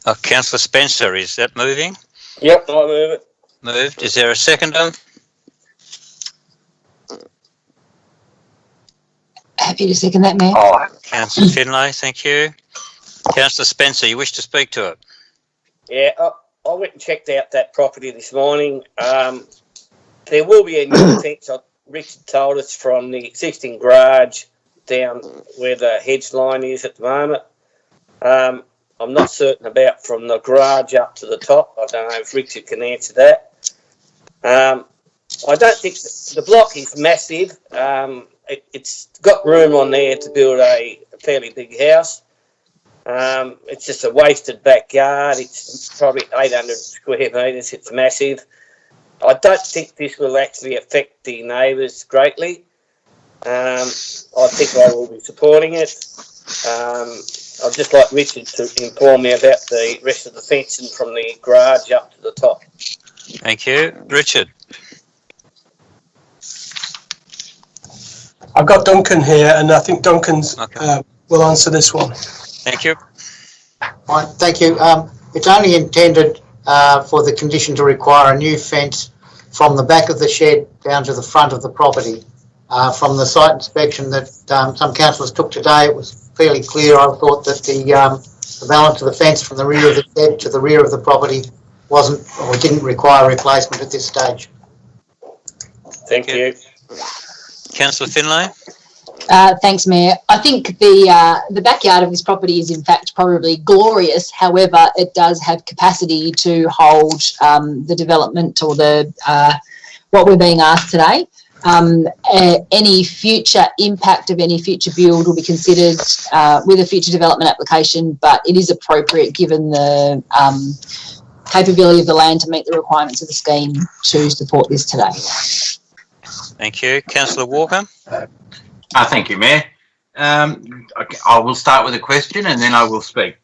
Oh, Councillor Spencer, is that moving? Yep, I move it. Moved. Is there a seconder? Happy to second that, Mayor. Oh, Councillor Finlay, thank you. Councillor Spencer, you wish to speak to it? yeah, I went and checked out that property this morning. There will be a new fence, Richard told us, from the existing garage down where the hedge line is at the moment. I'm not certain about from the garage up to the top. I don't know if Richard can answer that. I don't think the block is massive. It's got room on there to build a fairly big house. It's just a wasted backyard. It's probably 800 square metres. It's massive. I don't think this will actually affect the neighbours greatly. I think I will be supporting it. I'd just like Richard to inform me about the rest of the fencing from the garage up to the top. Thank you. Richard? I've got Duncan here, and I think Duncan's will answer this one. Thank you. Right, thank you. It's only intended for the condition to require a new fence from the back of the shed down to the front of the property. From the site inspection that some councillors took today, it was fairly clear. I thought that the balance of the fence from the rear of the shed to the rear of the property wasn't or didn't require replacement at this stage. Thank you. Councillor Finlay? Thanks, Mayor. I think the backyard of this property is in fact probably glorious. However, it does have capacity to hold the development or the what we're being asked today. Any future impact of any future build will be considered with a future development application, but it is appropriate given the capability of the land to meet the requirements of the scheme to support this today. Thank you. Councillor Walker? Thank you, Mayor. I will start with a question and then I will speak.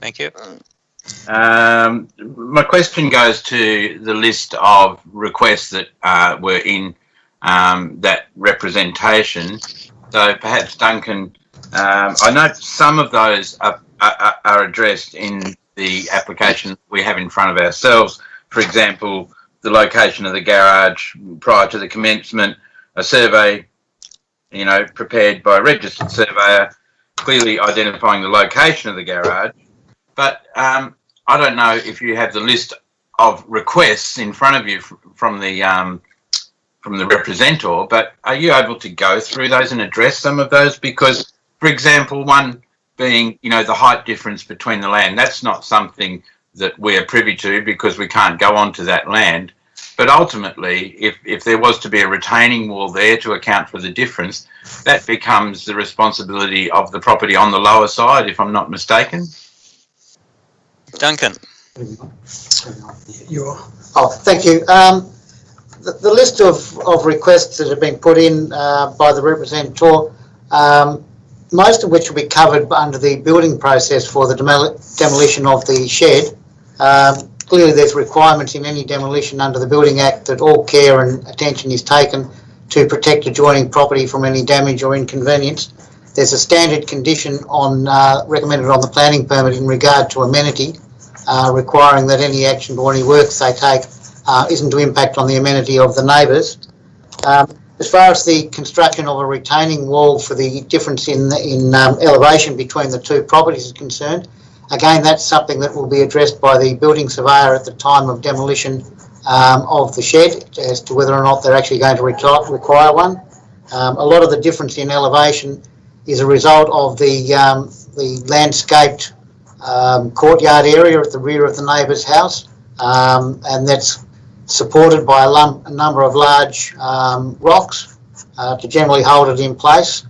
Thank you. My question goes to the list of requests that were in that representation. So perhaps Duncan, I know some of those are addressed in the application we have in front of ourselves. For example, the location of the garage prior to the commencement, a survey, prepared by a registered surveyor, clearly identifying the location of the garage. But I don't know if you have the list of requests in front of you from the representative, but are you able to go through those and address some of those? Because, for example, one being, the height difference between the land, that's not something that we are privy to because we can't go onto that land. But ultimately, if there was to be a retaining wall there to account for the difference, that becomes the responsibility of the property on the lower side, if I'm not mistaken. Duncan? Thank you. The list of requests that have been put in by the representative, most of which will be covered under the building process for the demolition of the shed. Clearly there's requirements in any demolition under the Building Act that all care and attention is taken to protect adjoining property from any damage or inconvenience. There's a standard condition recommended on the planning permit in regard to amenity, requiring that any action or any works they take isn't to impact on the amenity of the neighbours. As far as the construction of a retaining wall for the difference in elevation between the two properties is concerned, again, that's something that will be addressed by the building surveyor at the time of demolition of the shed as to whether or not they're actually going to require one. A lot of the difference in elevation is a result of the landscaped courtyard area at the rear of the neighbour's house, and that's supported by a number of large rocks to generally hold it in place.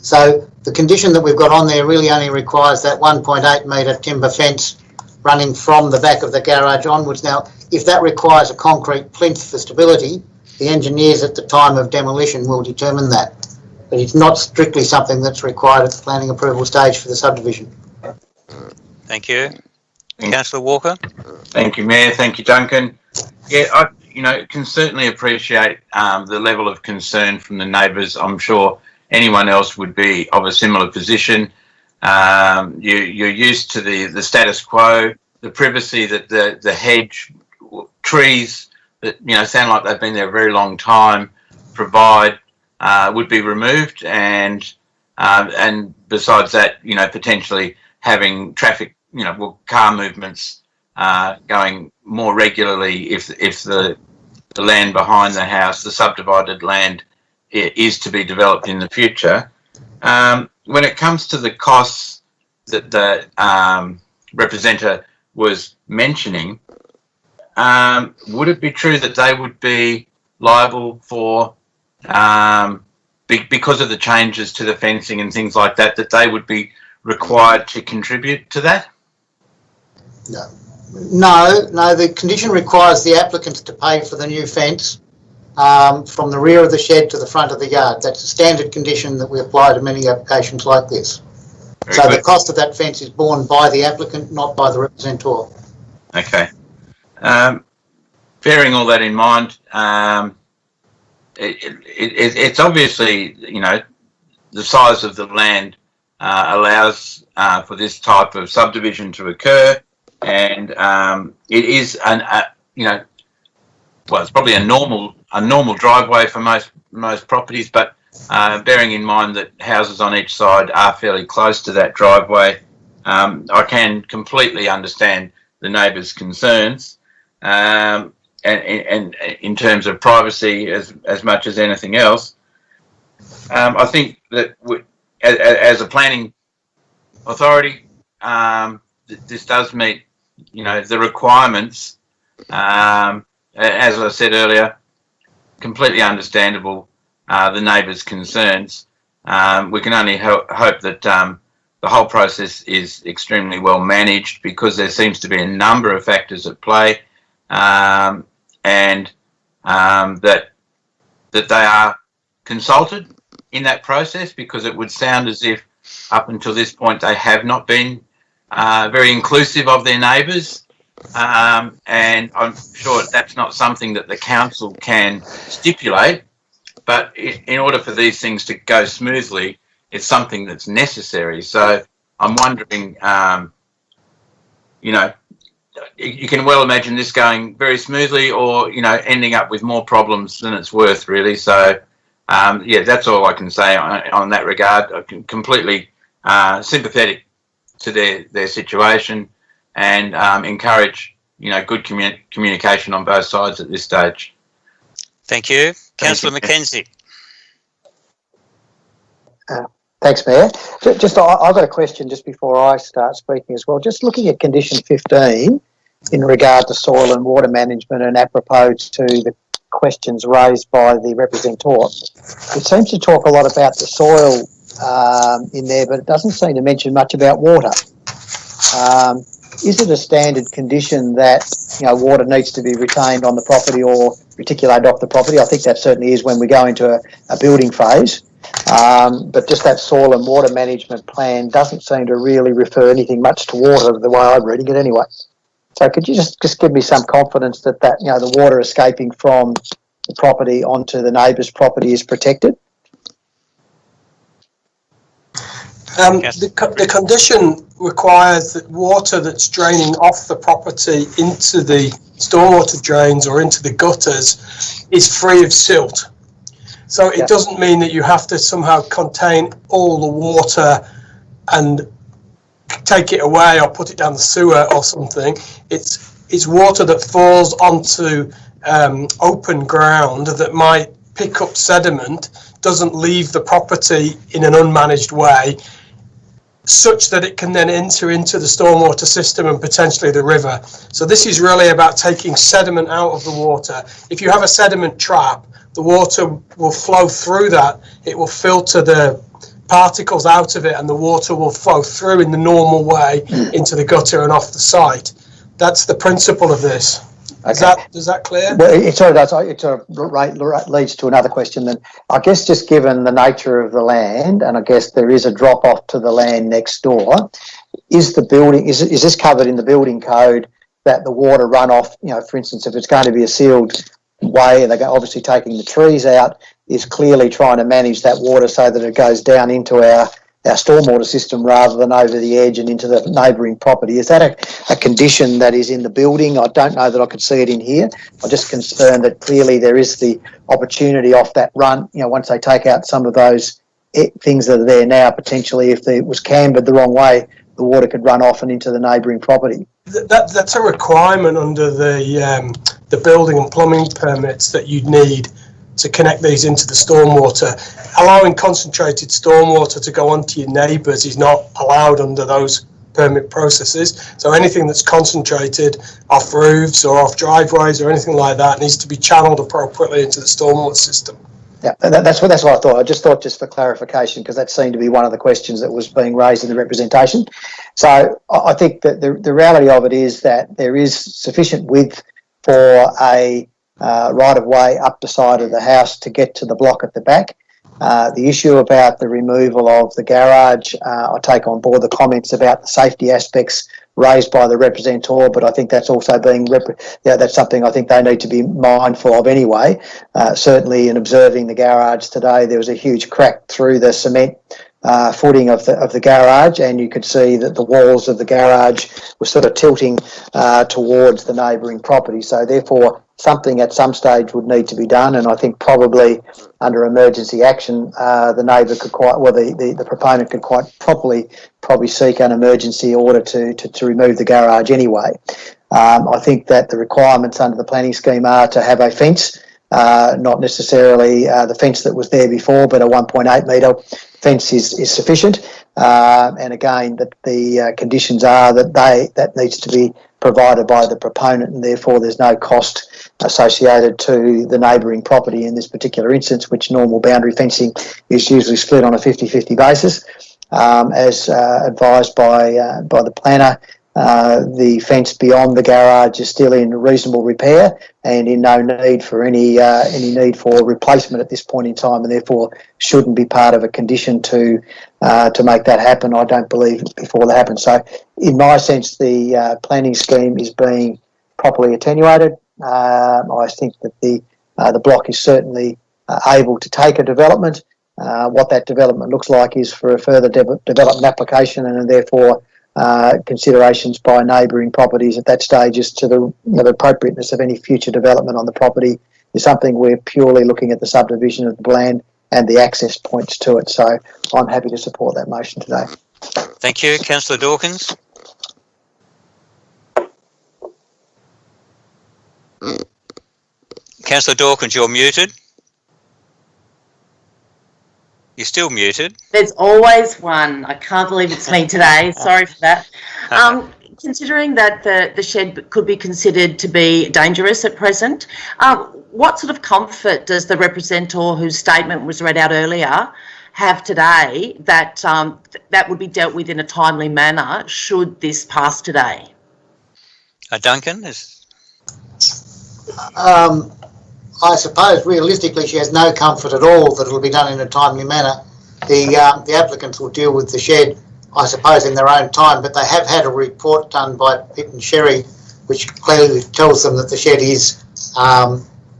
So the condition that we've got on there really only requires that 1.8 metre timber fence running from the back of the garage onwards. Now, if that requires a concrete plinth for stability, the engineers at the time of demolition will determine that. But it's not strictly something that's required at the planning approval stage for the subdivision. Thank you. Councillor Walker. Thank you, Mayor. Thank you, Duncan. Yeah, I can certainly appreciate the level of concern from the neighbours. I'm sure anyone else would be of a similar position. You're used to the status quo, the privacy that the hedge trees that sound like they've been there a very long time provide would be removed, and besides that, potentially having traffic, car movements going more regularly if the land behind the house, the subdivided land, is to be developed in the future. When it comes to the costs that the representative was mentioning, would it be true that they would be liable for, because of the changes to the fencing and things like that, that they would be required to contribute to that? No, the condition requires the applicant to pay for the new fence from the rear of the shed to the front of the yard. That's a standard condition that we apply to many applications like this. So the cost of that fence is borne by the applicant, not by the representor. Okay. Bearing all that in mind, it's obviously, the size of the land allows for this type of subdivision to occur, and it is it's probably a normal driveway for most properties, but bearing in mind that houses on each side are fairly close to that driveway, I can completely understand the neighbours' concerns, and in terms of privacy as much as anything else. I think that as a planning authority, this does meet, the requirements. As I said earlier, completely understandable the neighbours' concerns. We can only hope that the whole process is extremely well managed, because there seems to be a number of factors at play, and that they are consulted in that process, because it would sound as if up until this point they have not been very inclusive of their neighbours, and I'm sure that's not something that the council can stipulate, but in order for these things to go smoothly, it's something that's necessary. So I'm wondering, you can well imagine this going very smoothly, or ending up with more problems than it's worth, really. So that's all I can say on that regard. I'm completely sympathetic to their situation, and encourage good communication on both sides at this stage. Thank you. Councillor Mackenzie. Thanks, Mayor. I've got a question just before I start speaking as well. Just looking at condition 15 in regard to soil and water management, and apropos to the questions raised by the representative, it seems to talk a lot about the soil in there, but it doesn't seem to mention much about water. Is it a standard condition that water needs to be retained on the property or reticulated off the property? I think that certainly is when we go into a building phase. But just that soil and water management plan doesn't seem to really refer anything much to water, the way I'm reading it anyway. So could you just give me some confidence that the water escaping from the property onto the neighbour's property is protected? The condition requires that water that's draining off the property into the stormwater drains or into the gutters is free of silt. So it doesn't mean that you have to somehow contain all the water and take it away or put it down the sewer or something. It's water that falls onto open ground that might pick up sediment, doesn't leave the property in an unmanaged way, such that it can then enter into the stormwater system and potentially the river. So this is really about taking sediment out of the water. If you have a sediment trap, the water will flow through that. It will filter the particles out of it, and the water will flow through in the normal way into the gutter and off the site. That's the principle of this. Okay. Is that clear? Well, it sort of does. It sort of leads to another question. Then, I guess, just given the nature of the land, and I guess there is a drop off to the land next door, is the building is this covered in the building code that the water runoff? You know, for instance, if it's going to be a sealed way, and they're obviously taking the trees out, is clearly trying to manage that water so that it goes down into our stormwater system rather than over the edge and into the neighbouring property. Is that a condition that is in the building? I don't know that I could see it in here. I'm just concerned that clearly there is the opportunity off that run, you know, once they take out some of those things that are there now, potentially if it was cambered the wrong way, the water could run off and into the neighbouring property. That's a requirement under the building and plumbing permits that you'd need to connect these into the stormwater. Allowing concentrated stormwater to go onto your neighbours is not allowed under those permit processes. So anything that's concentrated off roofs or off driveways or anything like that needs to be channeled appropriately into the stormwater system. Yeah, that's what I thought. I just thought, just for clarification, because that seemed to be one of the questions that was being raised in the representation. So I think that the reality of it is that there is sufficient width for a right of way up the side of the house to get to the block at the back. The issue about the removal of the garage, I take on board the comments about the safety aspects raised by the representative, but I think that's also being, that's something I think they need to be mindful of anyway. Certainly in observing the garage today, there was a huge crack through the cement footing of the garage, and you could see that the walls of the garage were sort of tilting towards the neighbouring property. So therefore, something at some stage would need to be done, and I think probably under emergency action, the neighbour could the proponent could quite probably seek an emergency order to remove the garage anyway. I think that the requirements under the planning scheme are to have a fence, not necessarily the fence that was there before, but a 1.8 metre fence is sufficient. And again, that the conditions are that needs to be provided by the proponent, and therefore there's no cost associated to the neighbouring property in this particular instance, which normal boundary fencing is usually split on a 50-50 basis. As advised by the planner, the fence beyond the garage is still in reasonable repair and in no need for any need for replacement at this point in time, and therefore shouldn't be part of a condition to make that happen, I don't believe, before that happens. So in my sense, the planning scheme is being properly attenuated. I think that the block is certainly able to take a development. What that development looks like is for a further development application, and therefore considerations by neighbouring properties at that stage as to the appropriateness of any future development on the property is something we're purely looking at the subdivision of the land and the access points to it. So I'm happy to support that motion today. Thank you. Councillor Dawkins. Councillor Dawkins, you're muted. You're still muted. There's always one. I can't believe it's me today. Sorry for that. Considering that the shed could be considered to be dangerous at present, what sort of comfort does the representative whose statement was read out earlier have today that that would be dealt with in a timely manner should this pass today? Duncan? I suppose realistically she has no comfort at all that it'll be done in a timely manner. The applicants will deal with the shed, I suppose, in their own time, but they have had a report done by Pitt and Sherry which clearly tells them that the shed is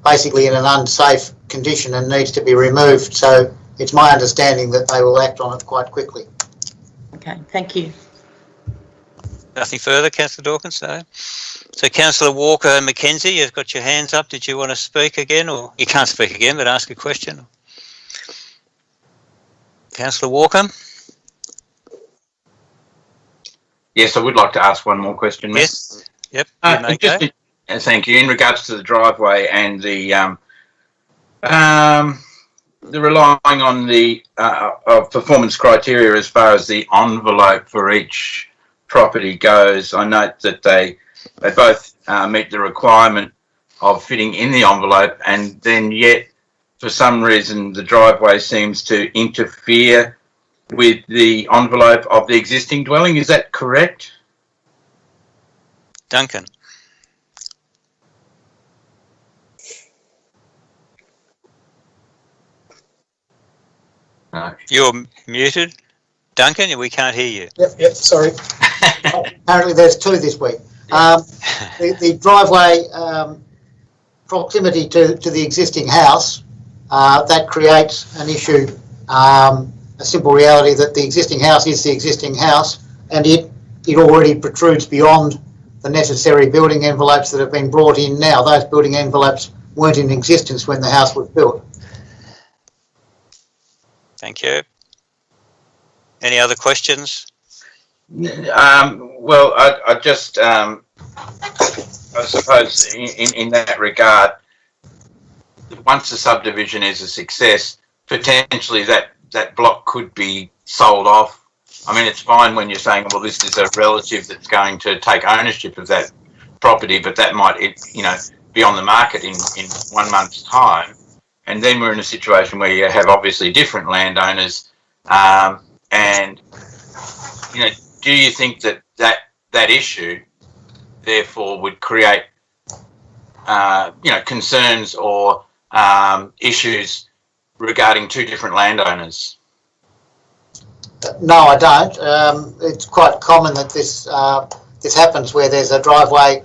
basically in an unsafe condition and needs to be removed. So it's my understanding that they will act on it quite quickly. Okay, thank you. Nothing further, Councillor Dawkins? No. So Councillor Walker and Mackenzie, you've got your hands up. Did you want to speak again? Or you can't speak again, but ask a question. Councillor Walker? Yes, I would like to ask one more question, Matt. Yes. Yep. Thank you. In regards to the driveway and the relying on the of performance criteria as far as the envelope for each property goes, I note that they both meet the requirement of fitting in the envelope, and then yet for some reason the driveway seems to interfere with the envelope of the existing dwelling. Is that correct? Duncan? No. You're muted. Duncan, we can't hear you. Yep, sorry. Apparently there's two this week. The driveway proximity to the existing house, that creates an issue, a simple reality that the existing house is the existing house, and it already protrudes beyond the necessary building envelopes that have been brought in now. Those building envelopes weren't in existence when the house was built. Thank you. Any other questions? Well, I just, I suppose in that regard, once the subdivision is a success, potentially that block could be sold off. I mean, it's fine when you're saying, well, this is a relative that's going to take ownership of that property, but that might, be on the market in 1 month's time. And then we're in a situation where you have obviously different landowners. And, do you think that issue, therefore, would create, concerns or issues regarding two different landowners? No, I don't. It's quite common that this happens where there's a driveway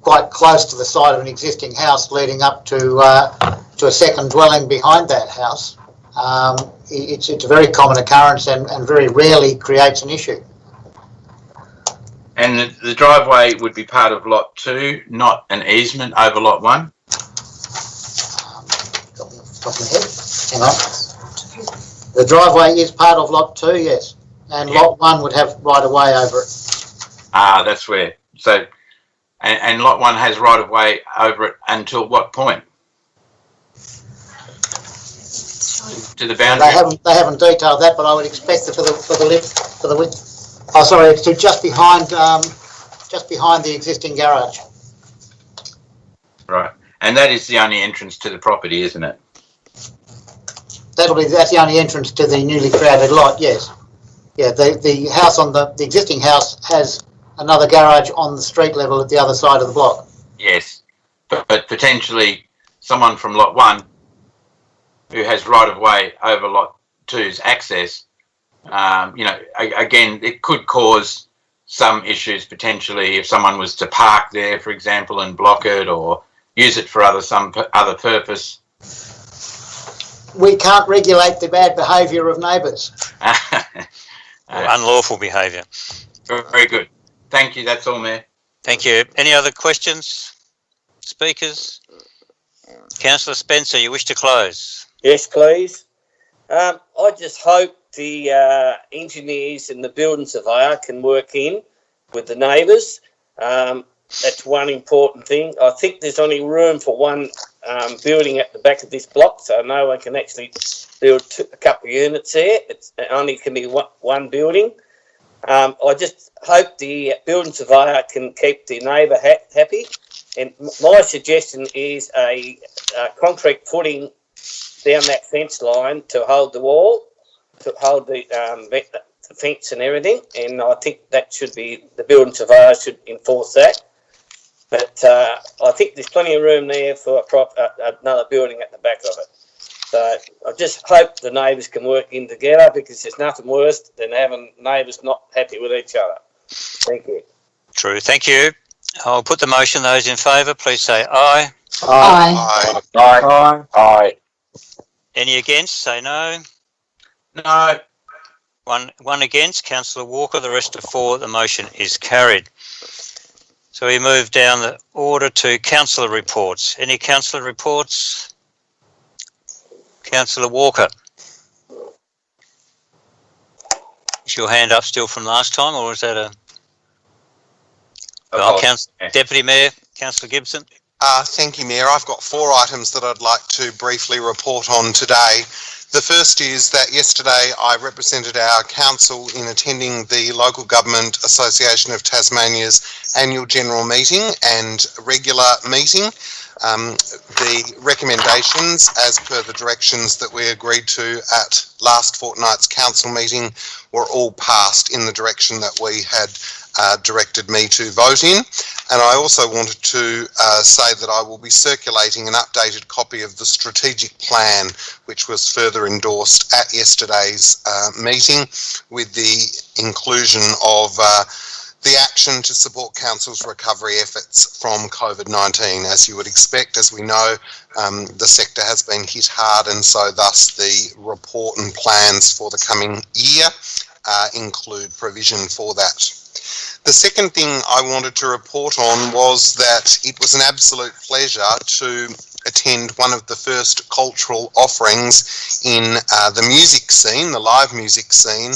quite close to the side of an existing house leading up to a second dwelling behind that house. It's a very common occurrence and very rarely creates an issue. And the driveway would be part of lot 2, not an easement over lot 1? Top of my head. Hang on. The driveway is part of lot 2, yes. And lot 1 would have right of way over it. Ah, that's where. So, and lot 1 has right of way over it until what point? To the boundary? They haven't detailed that, but I would expect that for the width. Oh, sorry, it's to just behind the existing garage. Right, and that is the only entrance to the property, isn't it? That's the only entrance to the newly created lot. Yes. Yeah, the house the existing house has another garage on the street level at the other side of the block. Yes, but potentially someone from lot 1 who has right of way over lot 2's access. Again, it could cause some issues potentially if someone was to park there, for example, and block it or use it for some other purpose. We can't regulate the bad behaviour of neighbours. Unlawful behaviour. Very good. Thank you. That's all, Mayor. Thank you. Any other questions? Speakers? Councillor Spencer, you wish to close? Yes, please. I just hope the engineers and the building surveyor can work in with the neighbours. That's one important thing. I think there's only room for one building at the back of this block, so no one can actually build a couple of units there. It only can be one building. I just hope the building surveyor can keep the neighbour happy. And my suggestion is a concrete footing down that fence line to hold the wall, to hold the fence and everything. And I think that should be, the building surveyor should enforce that. But I think there's plenty of room there for another building at the back of it. So I just hope the neighbours can work in together, because there's nothing worse than having neighbours not happy with each other. Thank you. True. Thank you. I'll put the motion. Those in favour, please say aye. Aye. Aye. Aye. Aye. Any against, say no. No. One against, Councillor Walker. The rest are for. The motion is carried. So we move down the order to councillor reports. Any councillor reports? Councillor Walker. Is your hand up still from last time, or is that a... Deputy Mayor, Councillor Gibson. Thank you, Mayor. I've got 4 items that I'd like to briefly report on today. The first is that yesterday I represented our council in attending the Local Government Association of Tasmania's annual general meeting and regular meeting. The recommendations, as per the directions that we agreed to at last fortnight's council meeting, were all passed in the direction that we had directed me to vote in. And I also wanted to say that I will be circulating an updated copy of the strategic plan, which was further endorsed at yesterday's meeting, with the inclusion of the action to support council's recovery efforts from COVID-19. As you would expect, as we know, the sector has been hit hard, and so thus the report and plans for the coming year include provision for that. The second thing I wanted to report on was that it was an absolute pleasure to attend one of the first cultural offerings in the music scene, the live music scene,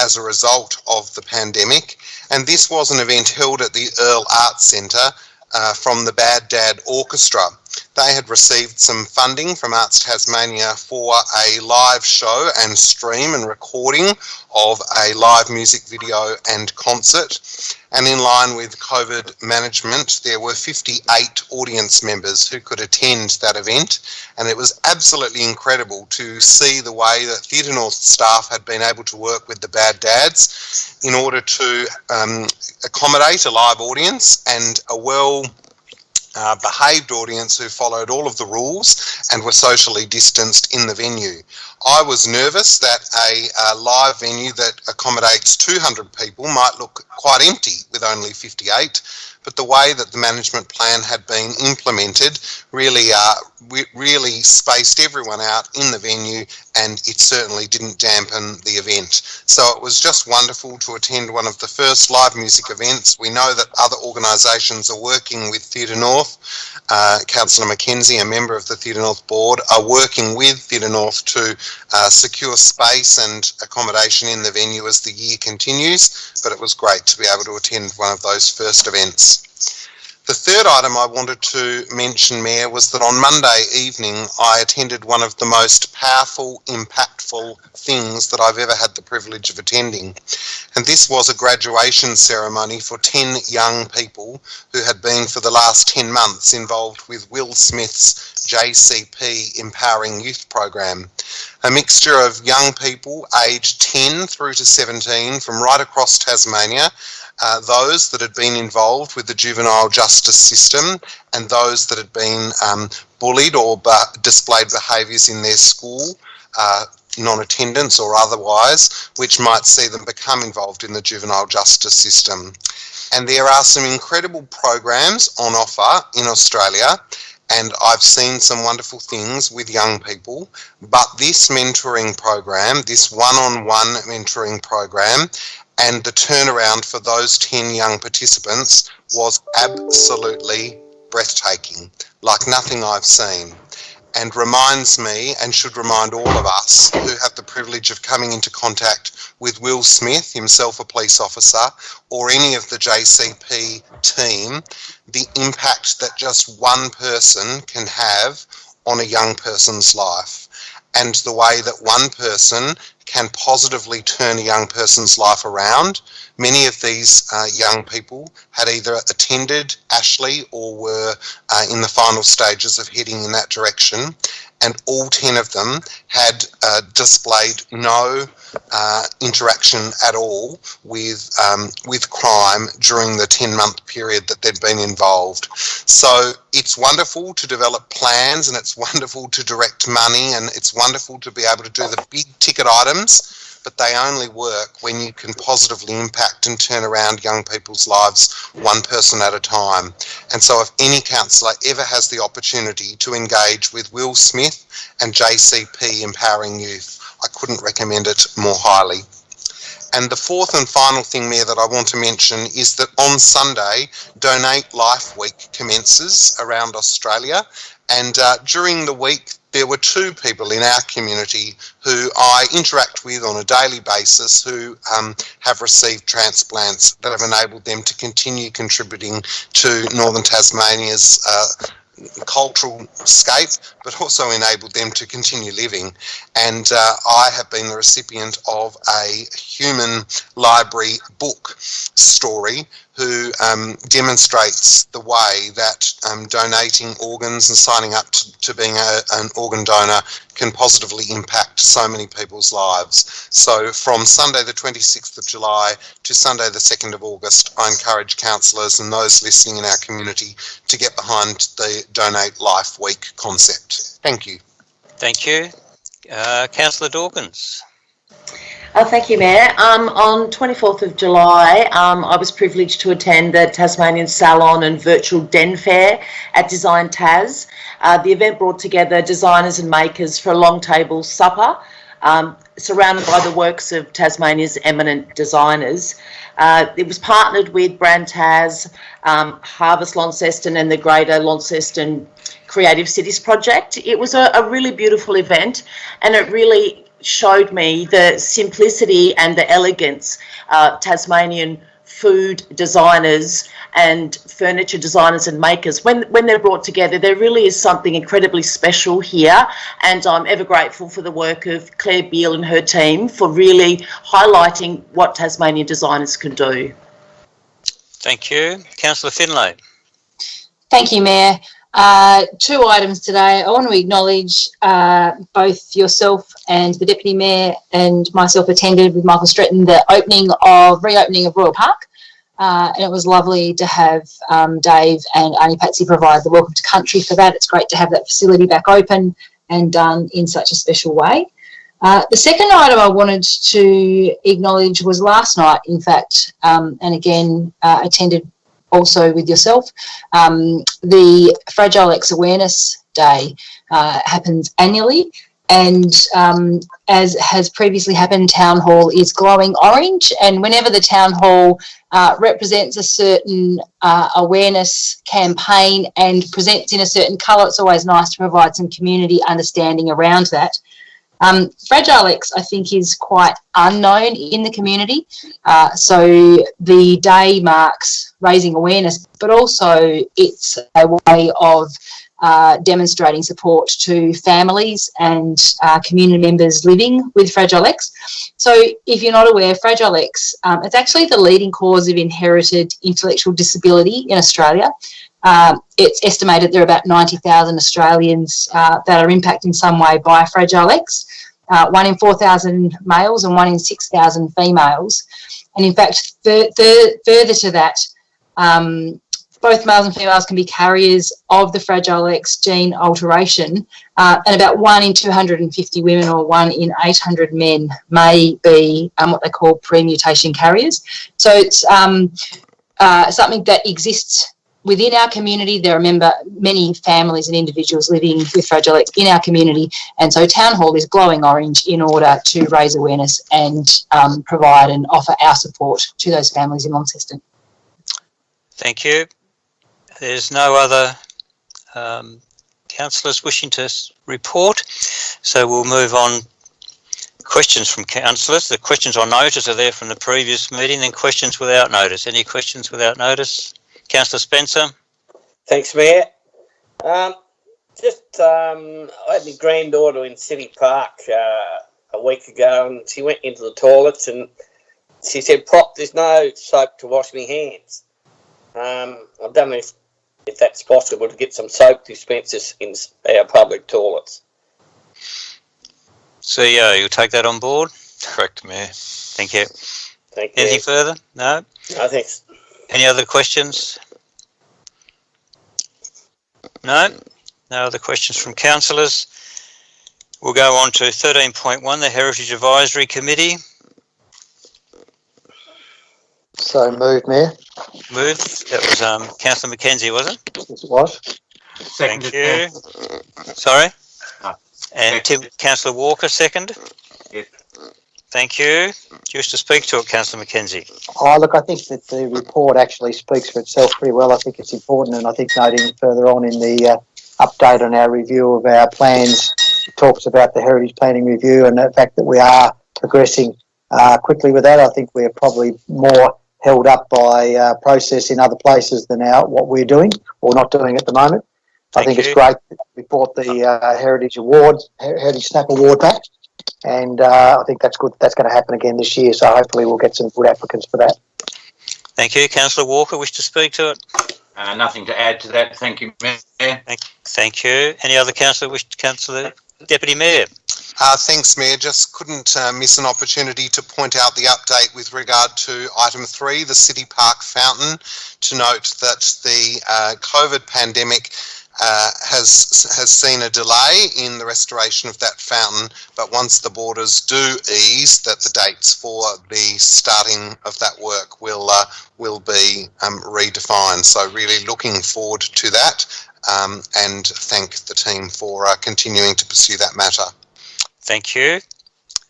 as a result of the pandemic. And this was an event held at the Earl Arts Centre from the Bad Dad Orchestra. They had received some funding from Arts Tasmania for a live show and stream and recording of a live music video and concert. And in line with COVID management, there were 58 audience members who could attend that event. And it was absolutely incredible to see the way that Theatre North staff had been able to work with the Bad Dads in order to accommodate a live audience and a behaved audience who followed all of the rules and were socially distanced in the venue. I was nervous that a live venue that accommodates 200 people might look quite empty with only 58, but the way that the management plan had been implemented really spaced everyone out in the venue, and it certainly didn't dampen the event. So it was just wonderful to attend one of the first live music events. We know that other organisations are working with Theatre North. Councillor Mackenzie, a member of the Theatre North board, are working with Theatre North to secure space and accommodation in the venue as the year continues, but it was great to be able to attend one of those first events. The third item I wanted to mention, Mayor, was that on Monday evening I attended one of the most powerful, impactful things that I've ever had the privilege of attending. And this was a graduation ceremony for 10 young people who had been for the last 10 months involved with Will Smith's JCP Empowering Youth program. A mixture of young people aged 10 through to 17 from right across Tasmania, those that had been involved with the juvenile justice system and those that had been bullied or displayed behaviours in their school, non-attendance or otherwise, which might see them become involved in the juvenile justice system. And there are some incredible programs on offer in Australia, and I've seen some wonderful things with young people, but this mentoring program, this one-on-one mentoring program, and the turnaround for those 10 young participants was absolutely breathtaking, like nothing I've seen, and reminds me, and should remind all of us who have the privilege of coming into contact with Will Smith, himself a police officer, or any of the JCP team, the impact that just one person can have on a young person's life, and the way that one person can positively turn a young person's life around. Many of these young people had either attended Ashley or were in the final stages of heading in that direction, and all 10 of them had displayed no interaction at all with crime during the 10-month period that they'd been involved. So it's wonderful to develop plans, and it's wonderful to direct money, and it's wonderful to be able to do the big ticket items, but they only work when you can positively impact and turn around young people's lives one person at a time. And so if any councillor ever has the opportunity to engage with Will Smith and JCP Empowering Youth, I couldn't recommend it more highly. And the fourth and final thing, Mayor, that I want to mention is that on Sunday, Donate Life Week commences around Australia. And during the week, there were 2 people in our community who I interact with on a daily basis who have received transplants that have enabled them to continue contributing to Northern Tasmania's cultural scape, but also enabled them to continue living. And I have been the recipient of a human library book story who demonstrates the way that donating organs and signing up to being an organ donor can positively impact so many people's lives. So from Sunday the 26th of July to Sunday the 2nd of August, I encourage councillors and those listening in our community to get behind the Donate Life Week concept. Thank you. Thank you. Councillor Dawkins. Thank you, Mayor. On 24th of July, I was privileged to attend the Tasmanian Salon and Virtual Den Fair at Design Tas. The event brought together designers and makers for a long table supper, surrounded by the works of Tasmania's eminent designers. It was partnered with Brand Tas, Harvest Launceston and the Greater Launceston Creative Cities Project. It was a really beautiful event, and it really showed me the simplicity and the elegance Tasmanian food designers and furniture designers and makers, when they're brought together, there really is something incredibly special here, and I'm ever grateful for the work of Claire Beale and her team for really highlighting what Tasmanian designers can do. Thank you. Councillor Finlay. Thank you, Mayor. 2 items today. I want to acknowledge both yourself and the Deputy Mayor and myself attended with Michael Stretton the reopening of Royal Park. And it was lovely to have Dave and Auntie Patsy provide the welcome to country for that. It's great to have that facility back open and done in such a special way. The second item I wanted to acknowledge was last night, in fact, and again attended also with yourself. The Fragile X Awareness Day happens annually, and as has previously happened, Town Hall is glowing orange, and whenever the Town Hall represents a certain awareness campaign and presents in a certain colour, it's always nice to provide some community understanding around that. Fragile X, I think, is quite unknown in the community. So the day marks raising awareness, but also it's a way of demonstrating support to families and community members living with Fragile X. So if you're not aware, Fragile X, it's actually the leading cause of inherited intellectual disability in Australia. It's estimated there are about 90,000 Australians that are impacted in some way by Fragile X, 1 in 4,000 males and 1 in 6,000 females. And in fact, further to that, both males and females can be carriers of the Fragile X gene alteration, and about 1 in 250 women or 1 in 800 men may be what they call pre-mutation carriers. So it's something that exists within our community. There are many families and individuals living with Fragile X in our community, and so Town Hall is glowing orange in order to raise awareness and provide and offer our support to those families in Launceston. Thank you. There's no other councillors wishing to report, so we'll move on. Questions from councillors. The questions on notice are there from the previous meeting, then questions without notice. Any questions without notice? Councillor Spencer. Thanks, Mayor. I had my granddaughter in City Park a week ago, and she went into the toilets and she said, "Pop, there's no soap to wash my hands." I don't know if that's possible to get some soap dispensers in our public toilets. CEO, you'll take that on board? Correct, Mayor. Thank you. Thank you. Anything further? No? No, thanks. Any other questions? No? No other questions from councillors. We'll go on to 13.1, the Heritage Advisory Committee. So moved, Mayor. Moved. That was Councillor McKenzie, was it? Yes, it was. Thank you. Sorry? And Councillor Walker, second? Yes. Thank you. Do you wish to speak to it, Councillor McKenzie? Oh, look, I think that the report actually speaks for itself pretty well. I think it's important, and I think noting further on in the update on our review of our plans, it talks about the Heritage Planning Review and the fact that we are progressing quickly with that. I think we're probably more held up by process in other places than what we're doing or not doing at the moment. I think it's great that we brought the Heritage Snap Award back, and I think that's good. That's going to happen again this year, so hopefully we'll get some good applicants for that. Thank you. Councillor Walker, wish to speak to it? Nothing to add to that. Thank you, Mayor. Thank you. Any other councillor Councillor Deputy Mayor? Thanks, Mayor. Just couldn't miss an opportunity to point out the update with regard to item 3, the City Park fountain, to note that the COVID pandemic has seen a delay in the restoration of that fountain, but once the borders do ease, that the dates for the starting of that work will be redefined. So really looking forward to that, and thank the team for continuing to pursue that matter. Thank you.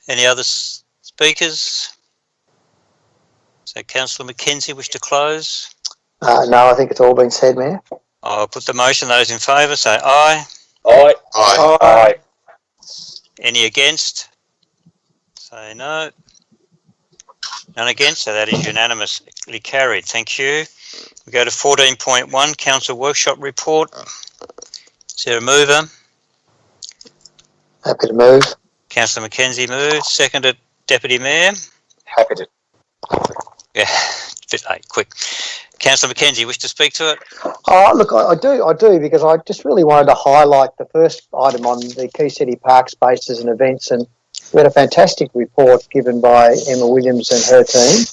Any other speakers? So Councillor Mackenzie, wish to close? No, I think it's all been said, Mayor. I'll put the motion. Those in favour say aye. Aye. Aye. Aye. Any against? Say no. None against, so that is unanimously carried. Thank you. We go to 14.1, Council Workshop Report. Is there a mover? Happy to move. Councillor Mackenzie moves. Seconded, Deputy Mayor. Happy to. Yeah, bit late, quick. Councillor Mackenzie, wish to speak to it? Look, I do, because I just really wanted to highlight the first item on the key city park spaces and events, and we had a fantastic report given by Emma Williams and her team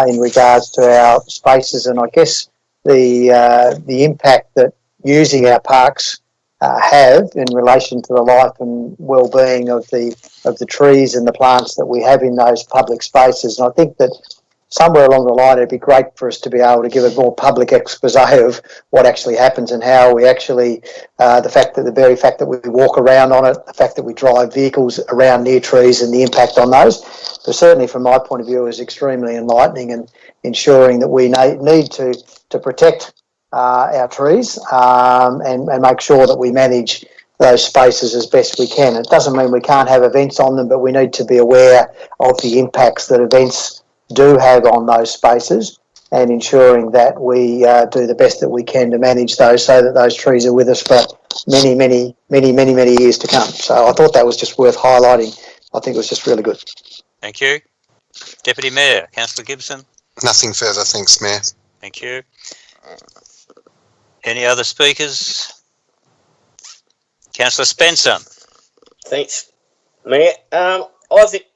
in regards to our spaces, and I guess the impact that using our parks have in relation to the life and well-being of the trees and the plants that we have in those public spaces. And I think that somewhere along the line, it'd be great for us to be able to give a more public expose of what actually happens and how we actually, the very fact that we walk around on it, the fact that we drive vehicles around near trees and the impact on those. But certainly from my point of view, is extremely enlightening and ensuring that we need to protect our trees and make sure that we manage those spaces as best we can. It doesn't mean we can't have events on them, but we need to be aware of the impacts that events do have on those spaces, and ensuring that we do the best that we can to manage those so that those trees are with us for many, many, many, many, many years to come. So I thought that was just worth highlighting. I think it was just really good. Thank you. Deputy Mayor, Councillor Gibson. Nothing further, thanks, Mayor. Thank you. Any other speakers? Councillor Spencer. Thanks, Mayor. I think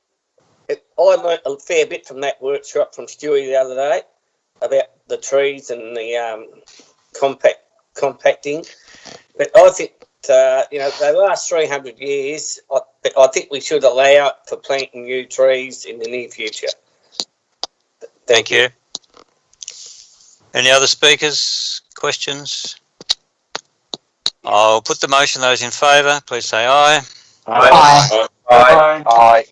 I learnt a fair bit from that workshop from Stewie the other day about the trees and the compacting. But I think, the last 300 years, I think we should allow for planting new trees in the near future. Thank you. Any other speakers? Questions? I'll put the motion. Those in favour, please say aye. Aye. Aye. Aye.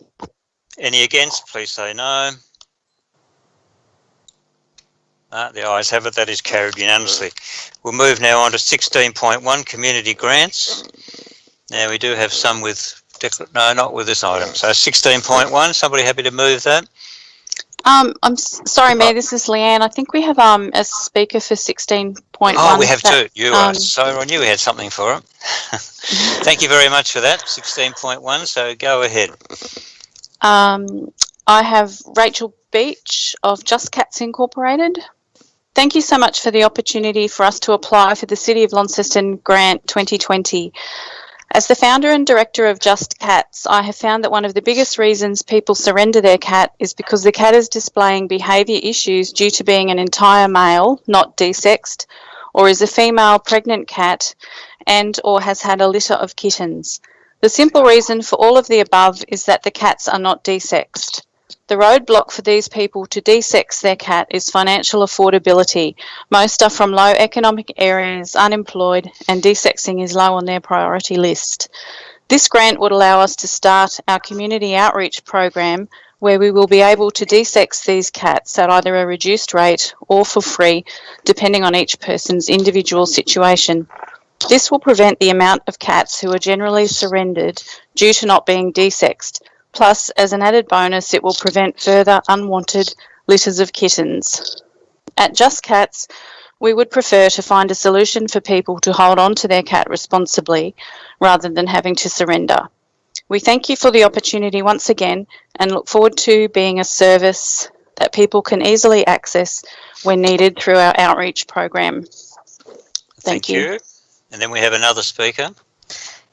Any against, please say no. The ayes have it. That is carried unanimously. We'll move now on to 16.1, community grants. Now we do have some with, no, not with this item. So 16.1, somebody happy to move that? I'm sorry, Mayor, this is Leanne. I think we have a speaker for 16.1. Oh, we have two. You are. So I knew we had something for it. Thank you very much for that, 16.1. So go ahead. I have Rachel Beach of Just Cats Incorporated. Thank you so much for the opportunity for us to apply for the City of Launceston Grant 2020. As the founder and director of Just Cats, I have found that one of the biggest reasons people surrender their cat is because the cat is displaying behaviour issues due to being an entire male, not desexed, or is a female pregnant cat and or has had a litter of kittens. The simple reason for all of the above is that the cats are not desexed. The roadblock for these people to desex their cat is financial affordability. Most are from low economic areas, unemployed, and desexing is low on their priority list. This grant would allow us to start our community outreach program where we will be able to desex these cats at either a reduced rate or for free, depending on each person's individual situation. This will prevent the amount of cats who are generally surrendered due to not being desexed. Plus, as an added bonus, it will prevent further unwanted litters of kittens. At Just Cats, we would prefer to find a solution for people to hold on to their cat responsibly rather than having to surrender. We thank you for the opportunity once again and look forward to being a service that people can easily access when needed through our outreach program. Thank you. And then we have another speaker.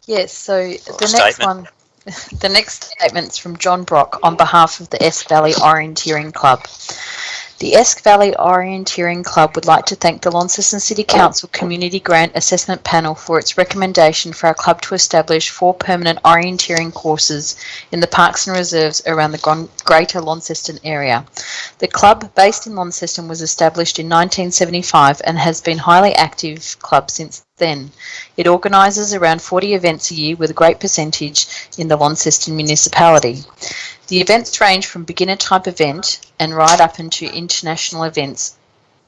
Yes, so the next one, the next statement's from John Brock on behalf of the Esk Valley Orienteering Club. The Esk Valley Orienteering Club would like to thank the Launceston City Council Community Grant Assessment Panel for its recommendation for our club to establish 4 permanent orienteering courses in the parks and reserves around the Greater Launceston area. The club, based in Launceston, was established in 1975 and has been a highly active club since then. It organises around 40 events a year with a great percentage in the Launceston municipality. The events range from beginner type event and right up into international events,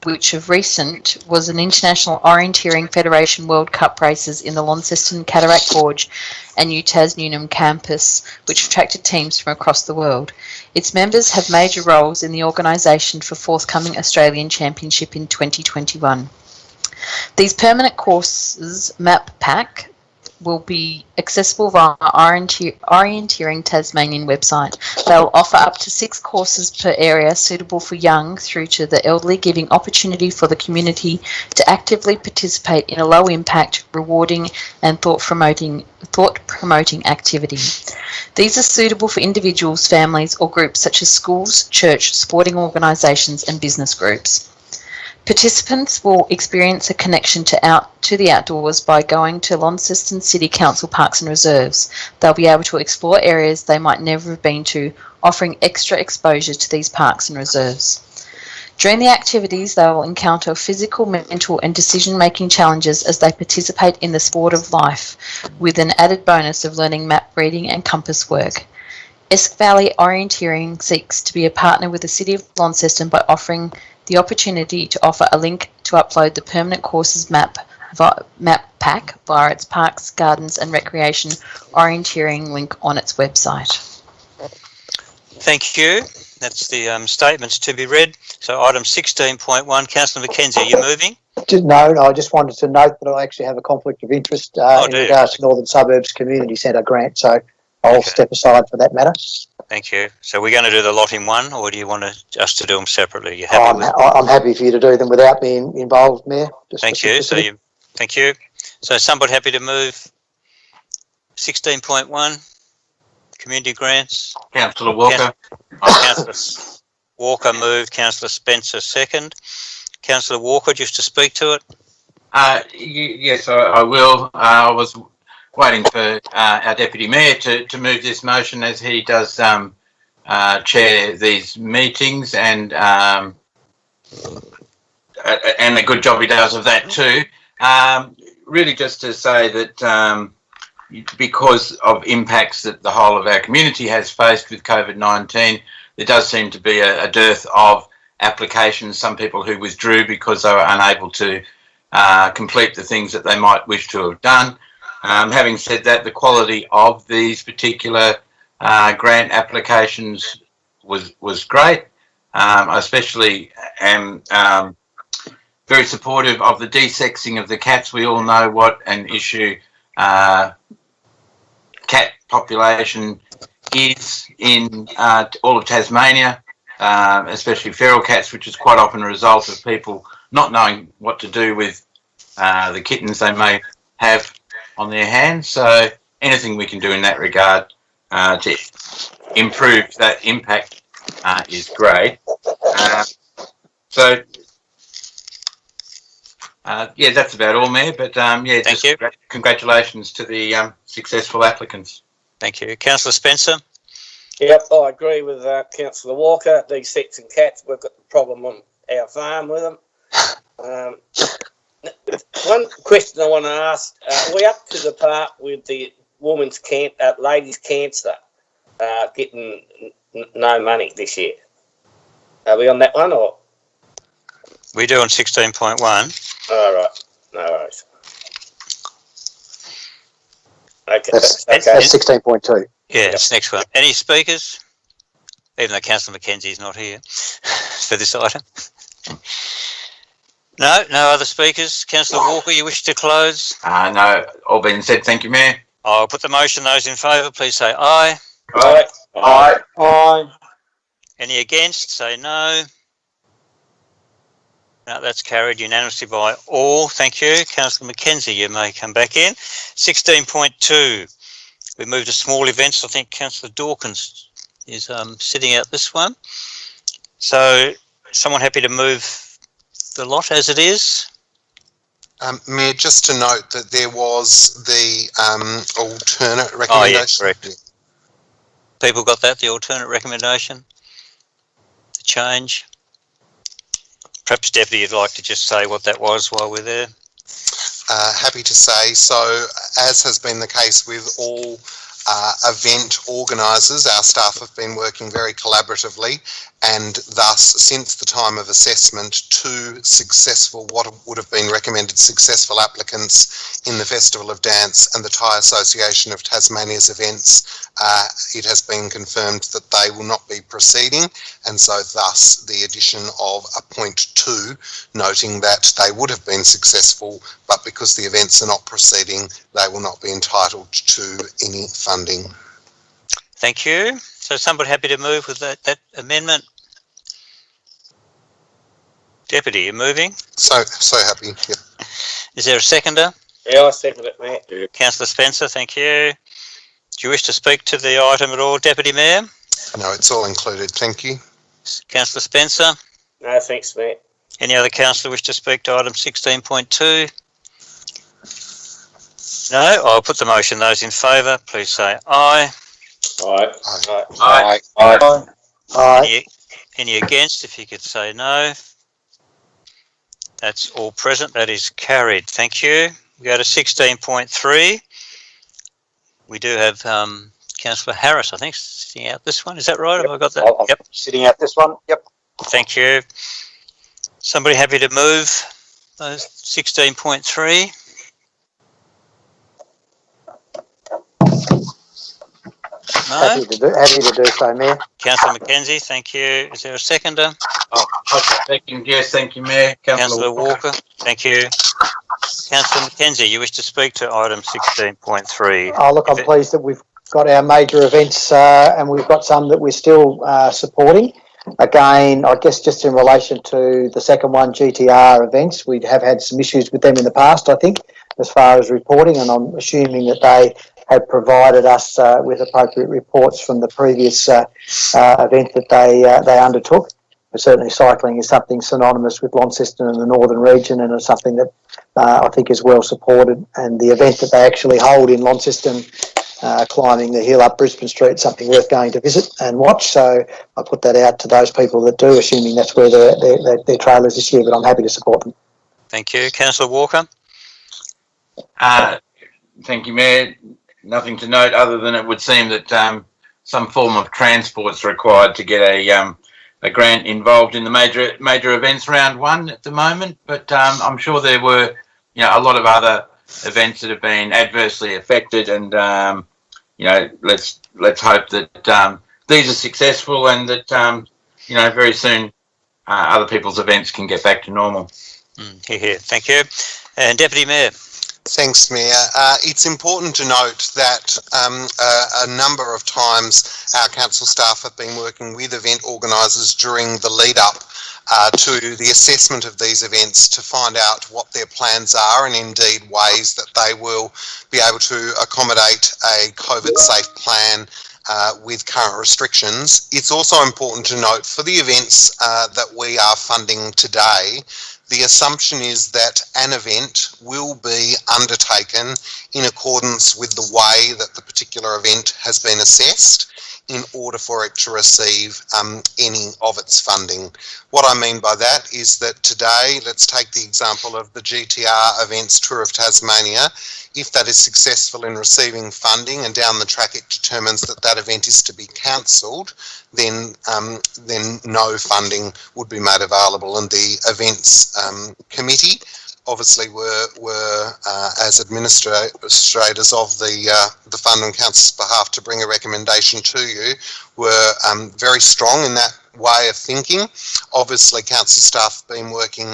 which of recent was an International Orienteering Federation World Cup races in the Launceston Cataract Gorge and UTAS Newnham campus, which attracted teams from across the world. Its members have major roles in the organisation for forthcoming Australian Championship in 2021. These permanent courses, Map Pack, will be accessible via Orienteering Tasmanian website. They'll offer up to 6 courses per area suitable for young through to the elderly, giving opportunity for the community to actively participate in a low impact, rewarding and thought promoting activity. These are suitable for individuals, families or groups such as schools, church, sporting organisations and business groups. Participants will experience a connection to the outdoors by going to Launceston City Council Parks and Reserves. They'll be able to explore areas they might never have been to, offering extra exposure to these parks and reserves. During the activities, they will encounter physical, mental and decision-making challenges as they participate in the sport of life, with an added bonus of learning map reading and compass work. Esk Valley Orienteering seeks to be a partner with the City of Launceston by offering the opportunity to offer a link to upload the permanent courses map pack via its Parks, Gardens and Recreation Orienteering link on its website. Thank you. That's the statements to be read. So item 16.1, Councillor Mackenzie, are you moving? No, I just wanted to note that I actually have a conflict of interest in regards to Northern Suburbs Community Centre grant, so I'll step aside for that matter. Thank you. So we're going to do the lot in one, or do you want us to do them separately? You I'm happy for you to do them without being involved, Mayor. Thank you. Thank you. So somebody happy to move 16.1, community grants? Councillor Walker. Councillor Walker moved. Councillor Spencer second. Councillor Walker, just to speak to it. Yes, I will. I was waiting for our Deputy Mayor to move this motion, as he does chair these meetings, and a good job he does of that too. Really just to say that because of impacts that the whole of our community has faced with COVID-19, there does seem to be a dearth of applications, some people who withdrew because they were unable to complete the things that they might wish to have done. Having said that, the quality of these particular grant applications was great. I especially am very supportive of the desexing of the cats. We all know what an issue cat population is in all of Tasmania, especially feral cats, which is quite often a result of people not knowing what to do with the kittens they may have on their hands. So anything we can do in that regard to improve that impact is great. Yeah, that's about all, Mayor. But yeah, thank you. Congratulations to the successful applicants. Thank you, Councillor Spencer. Yep, I agree with Councillor Walker. These sexing cats, we've got the problem on our farm with them. One question I want to ask: are we up to the part with the ladies' cancer getting no money this year? Are we on that one, or we do on 16.1? All right, no worries. Okay, that's 16.2. Yeah, it's next one. Any speakers? Even though Councillor Mackenzie is not here for this item. No other speakers. Councillor Walker, you wish to close? No, all being said. Thank you, Mayor. I'll put the motion. Those in favour, please say aye. Aye. Aye. Aye. Any against? Say no. No, that's carried unanimously by all. Thank you. Councillor Mackenzie, you may come back in. 16.2. We move to small events. I think Councillor Dawkins is sitting out this one. So, someone happy to move the lot as it is? Mayor, just to note that there was the alternate recommendation. Oh, yeah, correct. People got that, the alternate recommendation? The change? Perhaps, Deputy, you'd like to just say what that was while we're there? Happy to say. So, as has been the case with all event organisers, our staff have been working very collaboratively, and thus, since the time of assessment, 2 successful, what would have been recommended successful applicants in the Festival of Dance and the Thai Association of Tasmania's events, it has been confirmed that they will not be proceeding, and so thus the addition of a point 2, noting that they would have been successful, but because the events are not proceeding, they will not be entitled to any funding. Thank you. So somebody happy to move with that amendment? Deputy, you moving? So happy, yeah. Is there a seconder? Yeah, I second it, Mayor. Councillor Spencer, thank you. Do you wish to speak to the item at all, Deputy Mayor? No, it's all included, thank you. Councillor Spencer? No, thanks, Mayor. Any other councillor wish to speak to item 16.2? No? I'll put the motion. Those in favour, please say aye. Aye. Aye. Aye. Aye. Any against, if you could say no. That's all present. That is carried. Thank you. We go to 16.3. We do have Councillor Harris, I think, sitting out this one. Is that right? Yep. Have I got that? Yep. Sitting out this one. Yep. Thank you. Somebody happy to move those 16.3? No? Happy to do so, Mayor. Councillor Mackenzie, thank you. Is there a seconder? Oh, second, yes, thank you, Mayor. Councillor Walker, thank you. Councillor Mackenzie, you wish to speak to item 16.3? Oh, look, I'm pleased that we've got our major events and we've got some that we're still supporting. Again, I guess just in relation to the second one, GTR events, we have had some issues with them in the past, I think, as far as reporting, and I'm assuming that they have provided us with appropriate reports from the previous event that they undertook. But certainly cycling is something synonymous with Launceston and the northern region, and it's something that I think is well supported. And the event that they actually hold in Launceston, climbing the hill up Brisbane Street, something worth going to visit and watch. So I put that out to those people that do, assuming that's where their trailers this year, but I'm happy to support them. Thank you. Councillor Walker? Thank you, Mayor. Nothing to note other than it would seem that some form of transport's required to get a grant involved in the major events round 1 at the moment. But I'm sure there were, a lot of other events that have been adversely affected, and let's hope that these are successful and that very soon other people's events can get back to normal. Here. Thank you. And Deputy Mayor? Thanks, Mayor. It's important to note that a number of times our council staff have been working with event organisers during the lead up to the assessment of these events to find out what their plans are and indeed ways that they will be able to accommodate a COVID-safe plan with current restrictions. It's also important to note for the events that we are funding today, the assumption is that an event will be undertaken in accordance with the way that the particular event has been assessed in order for it to receive any of its funding. What I mean by that is that today, let's take the example of the GTR Events Tour of Tasmania. If that is successful in receiving funding and down the track it determines that that event is to be cancelled, then no funding would be made available, and the events committee obviously were as administrators of the fund on council's behalf to bring a recommendation to you, were very strong in that way of thinking. Obviously, council staff have been working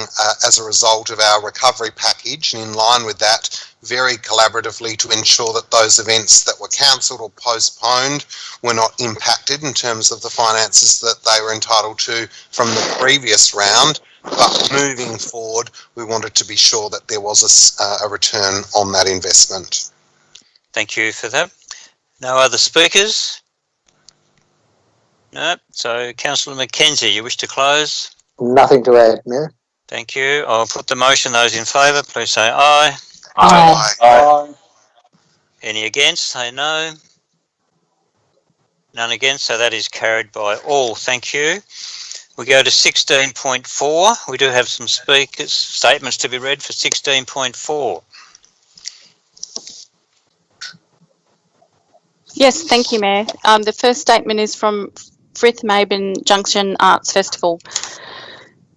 as a result of our recovery package, and in line with that, very collaboratively to ensure that those events that were cancelled or postponed were not impacted in terms of the finances that they were entitled to from the previous round. But moving forward, we wanted to be sure that there was a return on that investment. Thank you for that. No other speakers? No. So, Councillor Mackenzie, you wish to close? Nothing to add, Mayor. Thank you. I'll put the motion. Those in favour, please say aye. Aye. Aye. Any against, say no. None against, so that is carried by all. Thank you. We go to 16.4. We do have some speakers' statements to be read for 16.4. Yes, thank you, Mayor. The first statement is from Frith Maben Junction Arts Festival.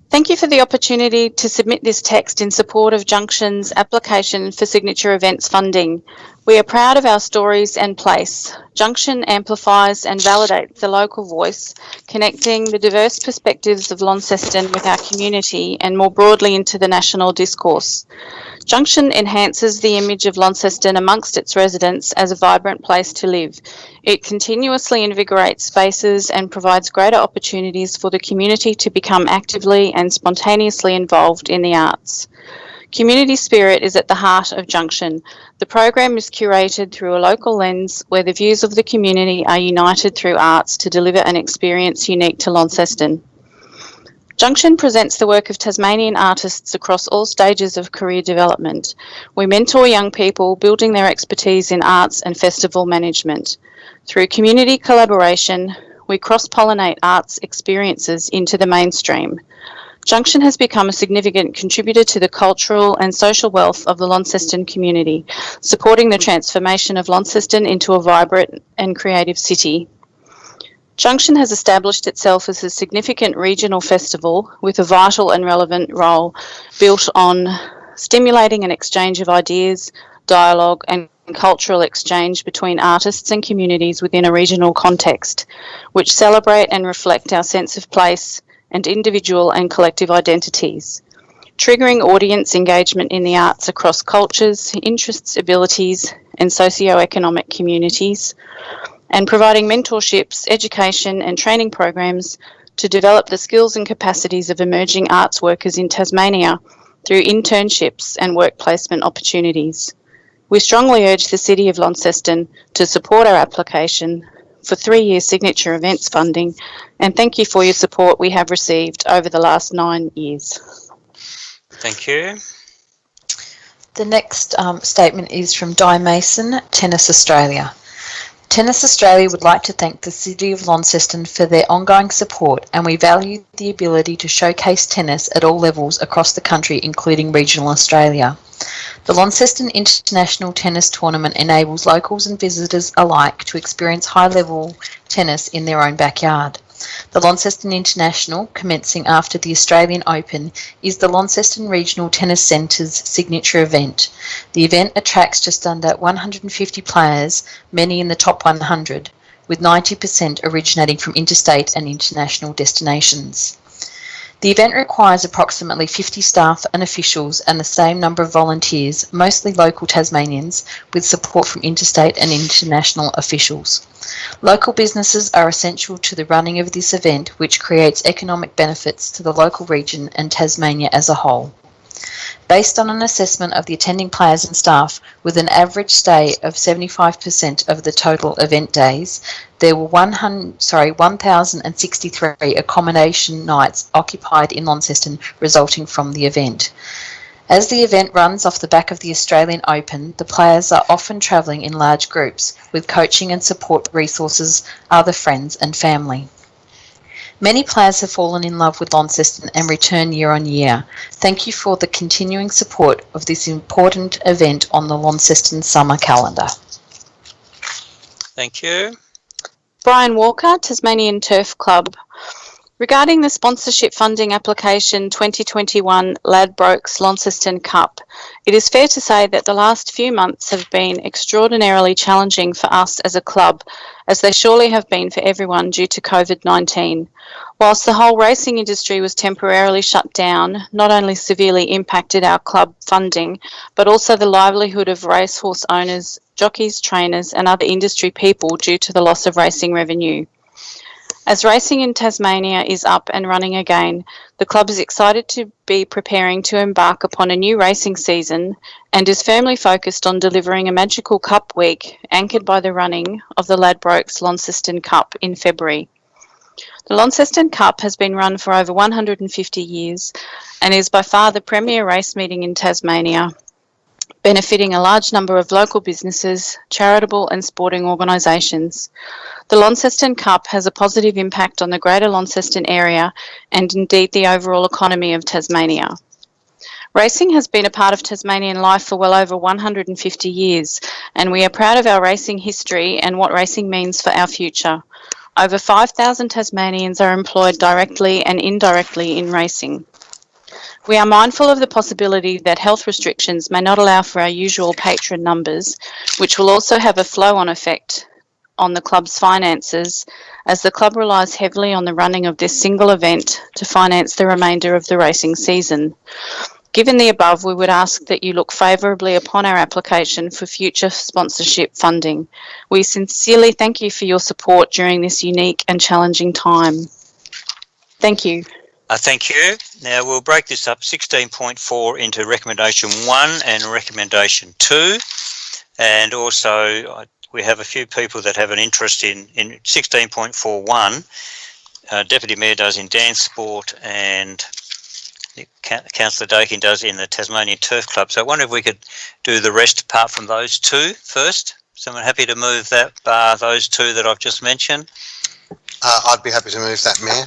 Thank you for the opportunity to submit this text in support of Junction's application for signature events funding. We are proud of our stories and place. Junction amplifies and validates the local voice, connecting the diverse perspectives of Launceston with our community and more broadly into the national discourse. Junction enhances the image of Launceston amongst its residents as a vibrant place to live. It continuously invigorates spaces and provides greater opportunities for the community to become actively and spontaneously involved in the arts. Community spirit is at the heart of Junction. The program is curated through a local lens where the views of the community are united through arts to deliver an experience unique to Launceston. Junction presents the work of Tasmanian artists across all stages of career development. We mentor young people building their expertise in arts and festival management. Through community collaboration, we cross-pollinate arts experiences into the mainstream. Junction has become a significant contributor to the cultural and social wealth of the Launceston community, supporting the transformation of Launceston into a vibrant and creative city. Junction has established itself as a significant regional festival with a vital and relevant role built on stimulating an exchange of ideas, dialogue and cultural exchange between artists and communities within a regional context, which celebrate and reflect our sense of place and individual and collective identities, triggering audience engagement in the arts across cultures, interests, abilities and socio-economic communities, and providing mentorships, education and training programs to develop the skills and capacities of emerging arts workers in Tasmania through internships and work placement opportunities. We strongly urge the City of Launceston to support our application for 3-year signature events funding, and thank you for your support we have received over the last 9 years. Thank you. The next statement is from Di Mason, Tennis Australia. Tennis Australia would like to thank the City of Launceston for their ongoing support, and we value the ability to showcase tennis at all levels across the country, including regional Australia. The Launceston International Tennis Tournament enables locals and visitors alike to experience high-level tennis in their own backyard. The Launceston International, commencing after the Australian Open, is the Launceston Regional Tennis Centre's signature event. The event attracts just under 150 players, many in the top 100, with 90% originating from interstate and international destinations. The event requires approximately 50 staff and officials and the same number of volunteers, mostly local Tasmanians, with support from interstate and international officials. Local businesses are essential to the running of this event, which creates economic benefits to the local region and Tasmania as a whole. Based on an assessment of the attending players and staff, with an average stay of 75% of the total event days, there were 1,063 accommodation nights occupied in Launceston resulting from the event. As the event runs off the back of the Australian Open, the players are often travelling in large groups with coaching and support resources, other friends and family. Many players have fallen in love with Launceston and return year on year. Thank you for the continuing support of this important event on the Launceston summer calendar. Thank you. Brian Walker, Tasmanian Turf Club. Regarding the sponsorship funding application 2021 Ladbrokes Launceston Cup, it is fair to say that the last few months have been extraordinarily challenging for us as a club, as they surely have been for everyone due to COVID-19. Whilst the whole racing industry was temporarily shut down, not only severely impacted our club funding, but also the livelihood of racehorse owners, jockeys, trainers and other industry people due to the loss of racing revenue. As racing in Tasmania is up and running again, the club is excited to be preparing to embark upon a new racing season and is firmly focused on delivering a magical Cup week anchored by the running of the Ladbrokes Launceston Cup in February. The Launceston Cup has been run for over 150 years and is by far the premier race meeting in Tasmania, benefiting a large number of local businesses, charitable and sporting organisations. The Launceston Cup has a positive impact on the Greater Launceston area and indeed the overall economy of Tasmania. Racing has been a part of Tasmanian life for well over 150 years, and we are proud of our racing history and what racing means for our future. Over 5,000 Tasmanians are employed directly and indirectly in racing. We are mindful of the possibility that health restrictions may not allow for our usual patron numbers, which will also have a flow-on effect on the club's finances, as the club relies heavily on the running of this single event to finance the remainder of the racing season. Given the above, we would ask that you look favourably upon our application for future sponsorship funding. We sincerely thank you for your support during this unique and challenging time. Thank you. Thank you. Now we'll break this up 16.4 into recommendation 1 and recommendation 2, and also we have a few people that have an interest in 16.41. Deputy Mayor does in dance sport and Councillor Dakin does in the Tasmanian Turf Club. So I wonder if we could do the rest apart from those two first. Someone happy to move that bar those two that I've just mentioned? I'd be happy to move that, Mayor.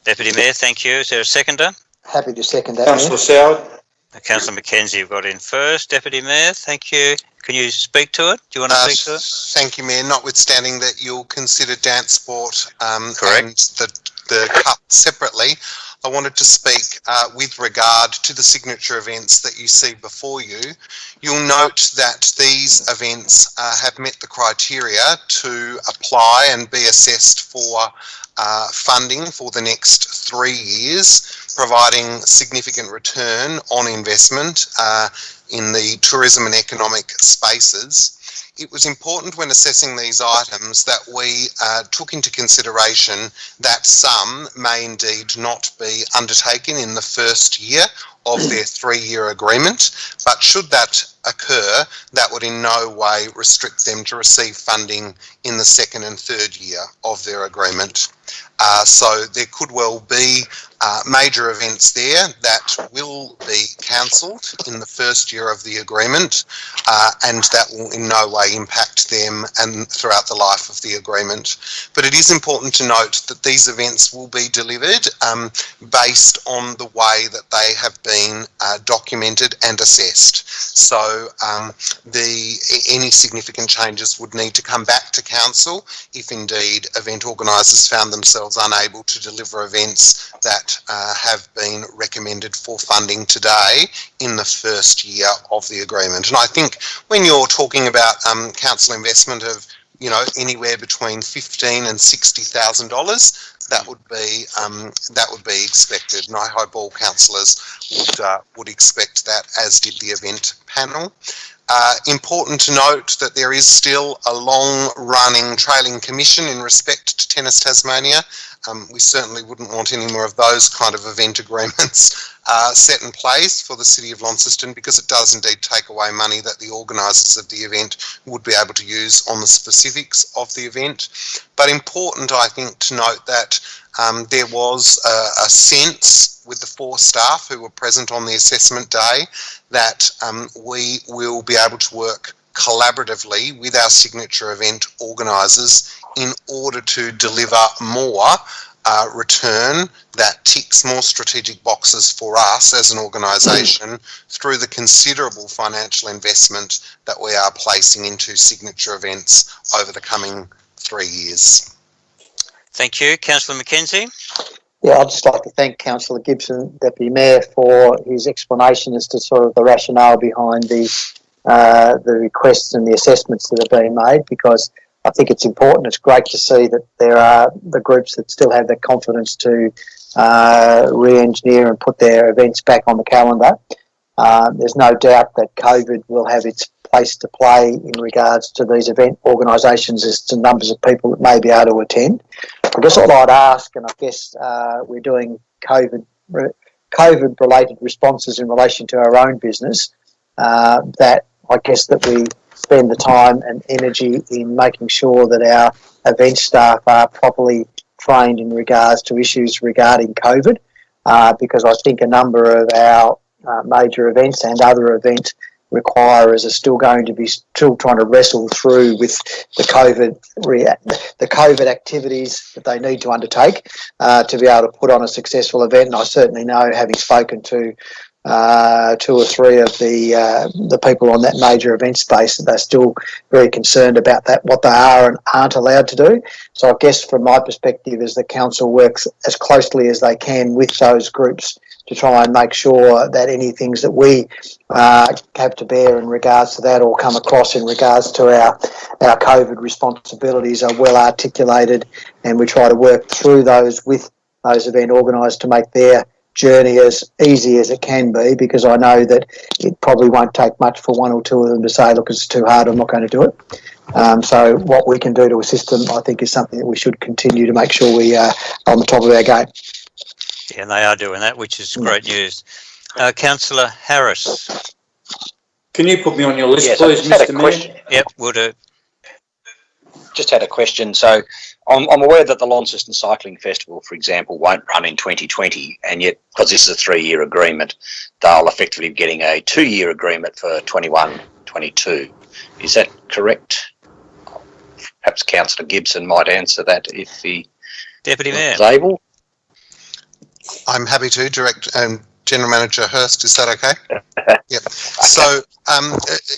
Deputy Mayor, thank you. Is there a seconder? Happy to second that. Councillor Soward. Councillor Mackenzie, you've got in first. Deputy Mayor, thank you. Can you speak to it? Do you want to speak to it? Thank you, Mayor. Notwithstanding that you'll consider dance sport Correct. And the cup separately, I wanted to speak with regard to the signature events that you see before you. You'll note that these events have met the criteria to apply and be assessed for funding for the next 3 years, providing significant return on investment in the tourism and economic spaces. It was important when assessing these items that we took into consideration that some may indeed not be undertaken in the first year of their 3-year agreement, but should that occur, that would in no way restrict them to receive funding in the 2nd and 3rd year of their agreement. So there could well be major events there that will be cancelled in the 1st year of the agreement, and that will in no way impact them and throughout the life of the agreement. But it is important to note that these events will be delivered based on the way that they have been documented and assessed. So any significant changes would need to come back to Council if indeed event organisers found themselves unable to deliver events that have been recommended for funding today in the 1st year of the agreement. And I think when you're talking about council investment of, you know, anywhere between $15,000 and $60,000, that would be expected, and I hope all councillors would expect that, as did the event panel. Important to note that there is still a long-running trailing commission in respect to Tennis Tasmania. We certainly wouldn't want any more of those kind of event agreements set in place for the City of Launceston, because it does indeed take away money that the organisers of the event would be able to use on the specifics of the event. But important, I think, to note that there was a sense with the 4 staff who were present on the assessment day that we will be able to work collaboratively with our signature event organisers in order to deliver more return that ticks more strategic boxes for us as an organisation through the considerable financial investment that we are placing into signature events over the coming 3 years. Thank you. Councillor Mackenzie. Yeah, I'd just like to thank Councillor Gibson, Deputy Mayor, for his explanation as to sort of the rationale behind the requests and the assessments that are being made, because I think it's important. It's great to see that there are the groups that still have the confidence to re-engineer and put their events back on the calendar. There's no doubt that COVID will have its place to play in regards to these event organisations as to numbers of people that may be able to attend. I guess what I'd ask, and I guess we're doing COVID-related responses in relation to our own business, that I guess that we spend the time and energy in making sure that our event staff are properly trained in regards to issues regarding COVID, because I think a number of our major events and other event requirers are still going to be trying to wrestle through with the COVID activities that they need to undertake to be able to put on a successful event. And I certainly know, having spoken to 2 or 3 of the people on that major event space, that they're still very concerned about that, what they are and aren't allowed to do. So I guess from my perspective is the council works as closely as they can with those groups to try and make sure that any things that we have to bear in regards to that or come across in regards to our COVID responsibilities are well articulated, and we try to work through those with those event organisers to make their journey as easy as it can be, because I know that it probably won't take much for 1 or 2 of them to say, look, it's too hard, I'm not going to do it. So what we can do to assist them, I think, is something that we should continue to make sure we are on the top of our game. Yeah, and they are doing that, which is great news. Councillor Harris. Can you put me on your list, yes, please, Mr. Mayor? Yep, we'll do. Just had a question. So I'm aware that the Launceston Cycling Festival, for example, won't run in 2020, and yet, because this is a 3-year agreement, they'll effectively be getting a 2-year agreement for 21-22. Is that correct? Perhaps Councillor Gibson might answer that if he Deputy Mayor is able. I'm happy to. General Manager Hurst, is that okay? Yep. So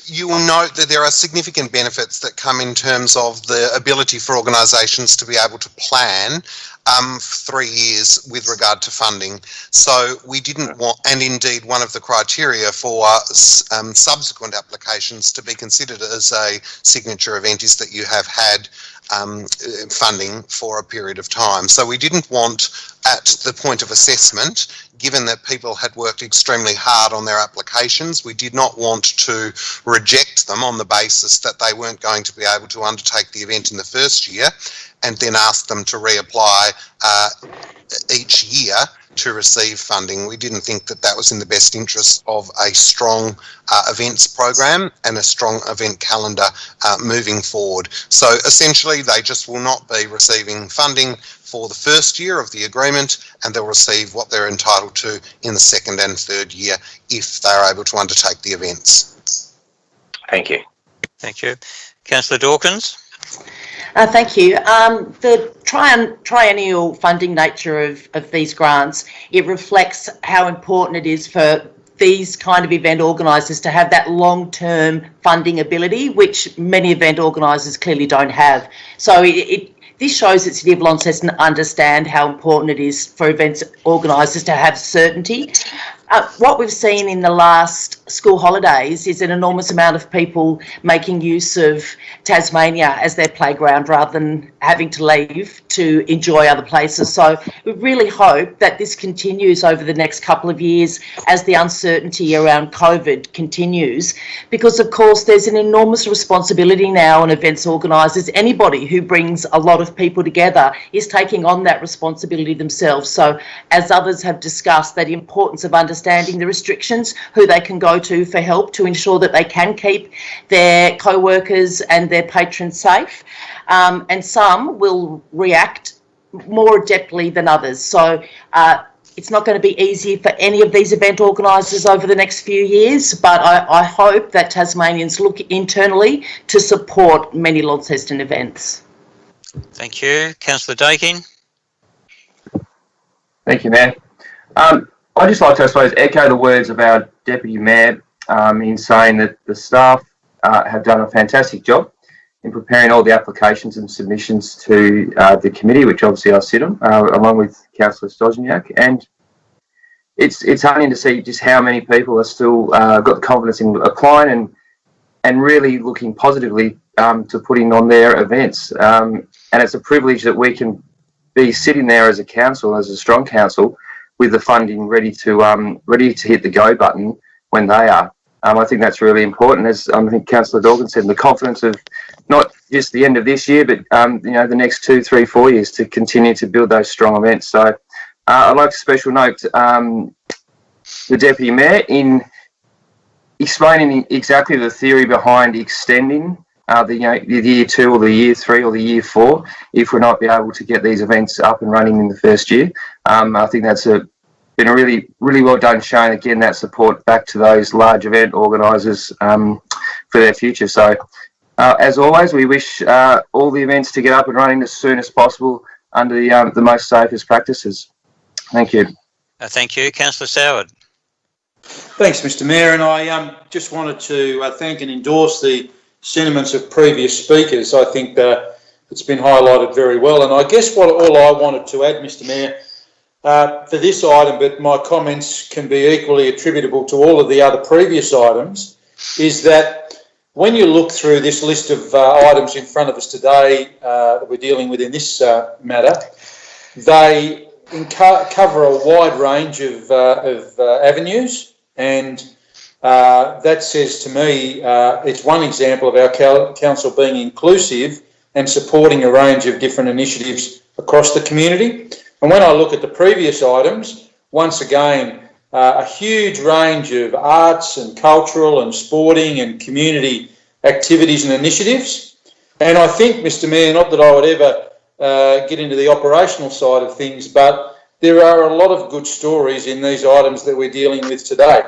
you will note that there are significant benefits that come in terms of the ability for organisations to be able to plan for 3 years with regard to funding. So we didn't want, and indeed one of the criteria for subsequent applications to be considered as a signature event is that you have had funding for a period of time. So we didn't want, at the point of assessment, given that people had worked extremely hard on their applications, we did not want to reject them on the basis that they weren't going to be able to undertake the event in the first year and then ask them to reapply each year to receive funding. We didn't think that that was in the best interest of a strong events program and a strong event calendar moving forward. So essentially they just will not be receiving funding for the first year of the agreement, and they'll receive what they're entitled to in the second and third year if they're able to undertake the events. Thank you. Thank you. Councillor Dawkins. Thank you. The triennial funding nature of these grants, it reflects how important it is for these kind of event organisers to have that long-term funding ability, which many event organisers clearly don't have. So this shows that City of Launceston understand how important it is for events organisers to have certainty. What we've seen in the last school holidays is an enormous amount of people making use of Tasmania as their playground rather than having to leave to enjoy other places. So we really hope that this continues over the next couple of years as the uncertainty around COVID continues, because of course there's an enormous responsibility now on events organisers. Anybody who brings a lot of people together is taking on that responsibility themselves. So as others have discussed, that importance of understanding the restrictions, who they can go to for help to ensure that they can keep their co-workers and their patrons safe. And some will react more adeptly than others. So it's not going to be easy for any of these event organisers over the next few years, but I hope that Tasmanians look internally to support many Launceston events. Thank you. Councillor Dakin. Thank you, Mayor. I'd just like to, I suppose, echo the words of our Deputy Mayor in saying that the staff have done a fantastic job in preparing all the applications and submissions to the committee, which obviously I sit on, along with Councillor Stozniak. And it's heartening to see just how many people are still got the confidence in applying and really looking positively to putting on their events. And it's a privilege that we can be sitting there as a council, as a strong council, with the funding ready to hit the go button when they are. I think that's really important, as I think Councillor Dawkins said, the confidence of not just the end of this year, but the next 2, 3, 4 years to continue to build those strong events. So I'd like to special note the Deputy Mayor in explaining exactly the theory behind extending the year 2 or the year 3 or the year 4 if we're not be able to get these events up and running in the first year. I think that's been a really, really well done, showing again that support back to those large event organisers for their future. So as always, we wish all the events to get up and running as soon as possible under the most safest practices. Thank you. Thank you. Councillor Soward. Thanks, Mr Mayor, and I just wanted to thank and endorse the sentiments of previous speakers. I think it's been highlighted very well, and I guess all I wanted to add, Mr Mayor, for this item, but my comments can be equally attributable to all of the other previous items, is that when you look through this list of items in front of us today that we're dealing with in this matter, they cover a wide range of avenues, and that says to me it's one example of our council being inclusive and supporting a range of different initiatives across the community. And when I look at the previous items, once again, a huge range of arts and cultural and sporting and community activities and initiatives. And I think, Mr Mayor, not that I would ever get into the operational side of things, but there are a lot of good stories in these items that we're dealing with today.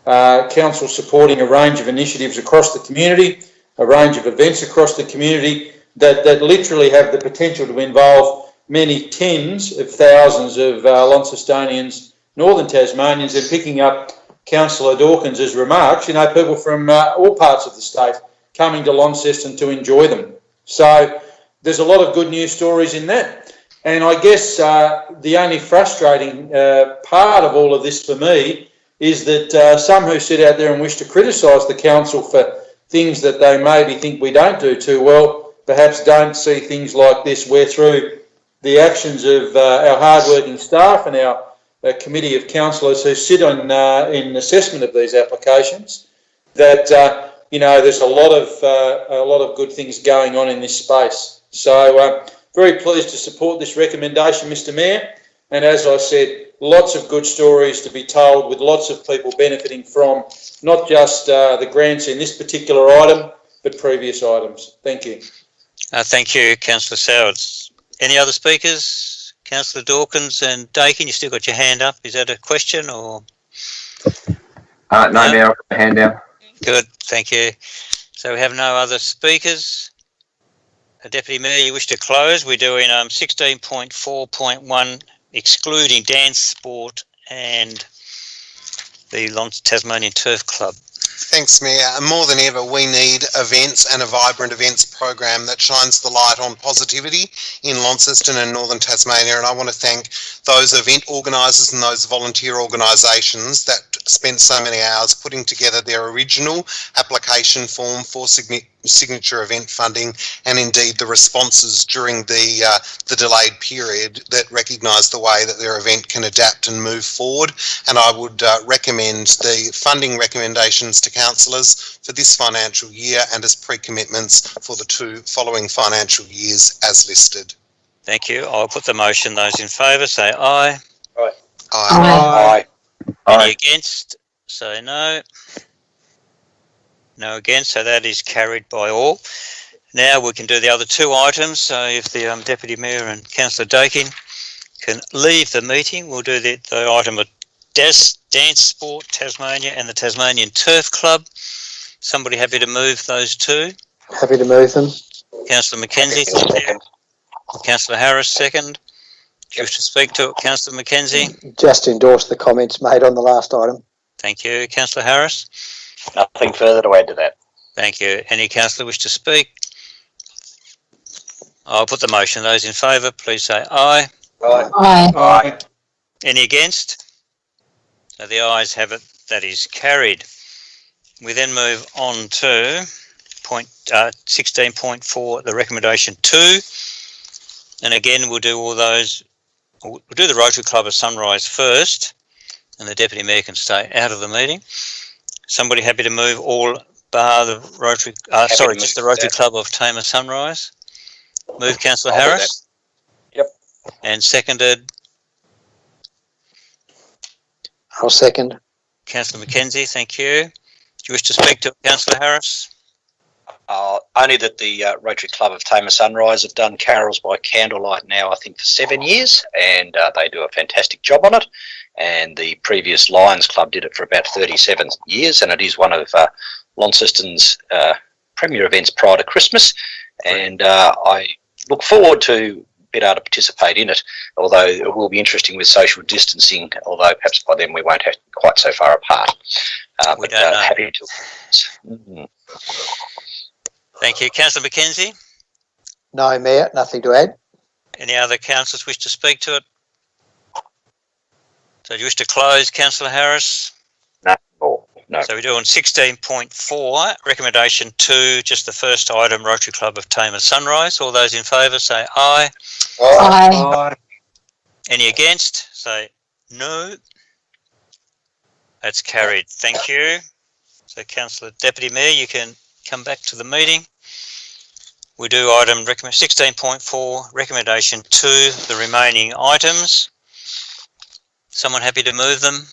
Council supporting a range of initiatives across the community, a range of events across the community that literally have the potential to involve many tens of thousands of Launcestonians, Northern Tasmanians, and picking up Councillor Dawkins' remarks, people from all parts of the state coming to Launceston to enjoy them. So there's a lot of good news stories in that. And I guess the only frustrating part of all of this for me is that some who sit out there and wish to criticise the council for things that they maybe think we don't do too well, perhaps don't see things like this, where through the actions of our hard-working staff and our committee of councillors who sit on in assessment of these applications, that there's a lot of good things going on in this space. So very pleased to support this recommendation, Mr Mayor. And as I said, lots of good stories to be told, with lots of people benefiting from not just the grants in this particular item, but previous items. Thank you. Thank you, Councillor Soward. Any other speakers? Councillor Dawkins and Dakin, you still got your hand up. Is that a question or? No, Mayor, I've got my hand down. Good, thank you. So we have no other speakers. Deputy Mayor, you wish to close? We're doing 16.4.1, excluding dance, sport and the Tasmanian Turf Club. Thanks, Mayor. More than ever, we need events and a vibrant events program that shines the light on positivity in Launceston and Northern Tasmania. And I want to thank those event organisers and those volunteer organisations that spent so many hours putting together their original application form for signature event funding, and indeed the responses during the delayed period that recognise the way that their event can adapt and move forward. And I would recommend the funding recommendations to councillors for this financial year and as pre-commitments for the 2 following financial years as listed. Thank you. I'll put the motion. Those in favour say aye. Aye. Aye. Aye. Any against? Say no. No against, so that is carried by all. Now we can do the other 2 items. So if the Deputy Mayor and Councillor Dakin can leave the meeting, we'll do the item of Dance Sport Tasmania and the Tasmanian Turf Club. Somebody happy to move those 2? Happy to move them. Councillor Mackenzie, Councillor Harris, second. Do you wish to speak to it, Councillor Mackenzie? Just endorse the comments made on the last item. Thank you. Councillor Harris? Nothing further to add to that. Thank you. Any councillor wish to speak? I'll put the motion. Those in favour, please say aye. Aye. Aye. Aye. Any against? So the ayes have it. That is carried. We then move on to 16.4, the recommendation 2. And again, we'll do all those. We'll do the Rotary Club of Sunrise first, and the Deputy Mayor can stay out of the meeting. Somebody happy to move all bar the Rotary, just the Rotary Club of Tamer Sunrise? Move Councillor Harris. Yep. And seconded I'll second. Councillor Mackenzie, thank you. Do you wish to speak to it, Councillor Harris? Only that the Rotary Club of Tamer Sunrise have done carols by candlelight now, I think, for 7 years, and they do a fantastic job on it. And the previous Lions Club did it for about 37 years, and it is one of Launceston's premier events prior to Christmas. And I look forward to being able to participate in it, although it will be interesting with social distancing, although perhaps by then we won't have quite so far apart. We don't know. Happy to. Thank you. Councillor Mackenzie? No, Mayor, nothing to add. Any other councillors wish to speak to it? So do you wish to close, Councillor Harris? No. So we're doing 16.4, recommendation 2, just the first item, Rotary Club of Tamer Sunrise. All those in favour say aye. Aye. Aye. Any against? Say no. That's carried. Thank you. So Councillor Deputy Mayor, you can come back to the meeting. We do item 16.4, recommendation 2, the remaining items. Someone happy to move them?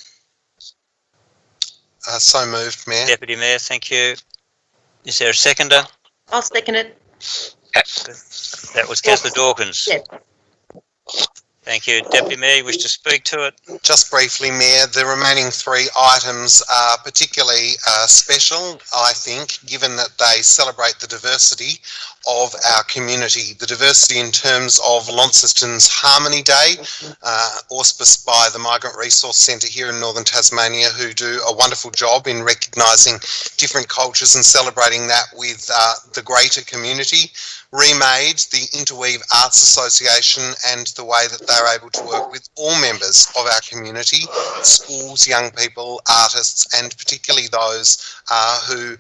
So moved, Mayor. Deputy Mayor, thank you. Is there a seconder? I'll second it. That was Councillor Dawkins. Yeah. Thank you. Deputy Mayor, you wish to speak to it? Just briefly, Mayor, the remaining 3 items are particularly special, I think, given that they celebrate the diversity of our community. The diversity in terms of Launceston's Harmony Day, auspiced by the Migrant Resource Centre here in Northern Tasmania, who do a wonderful job in recognising different cultures and celebrating that with the greater community. Remade, the Interweave Arts Association, and the way that they're able to work with all members of our community, schools, young people, artists, and particularly those who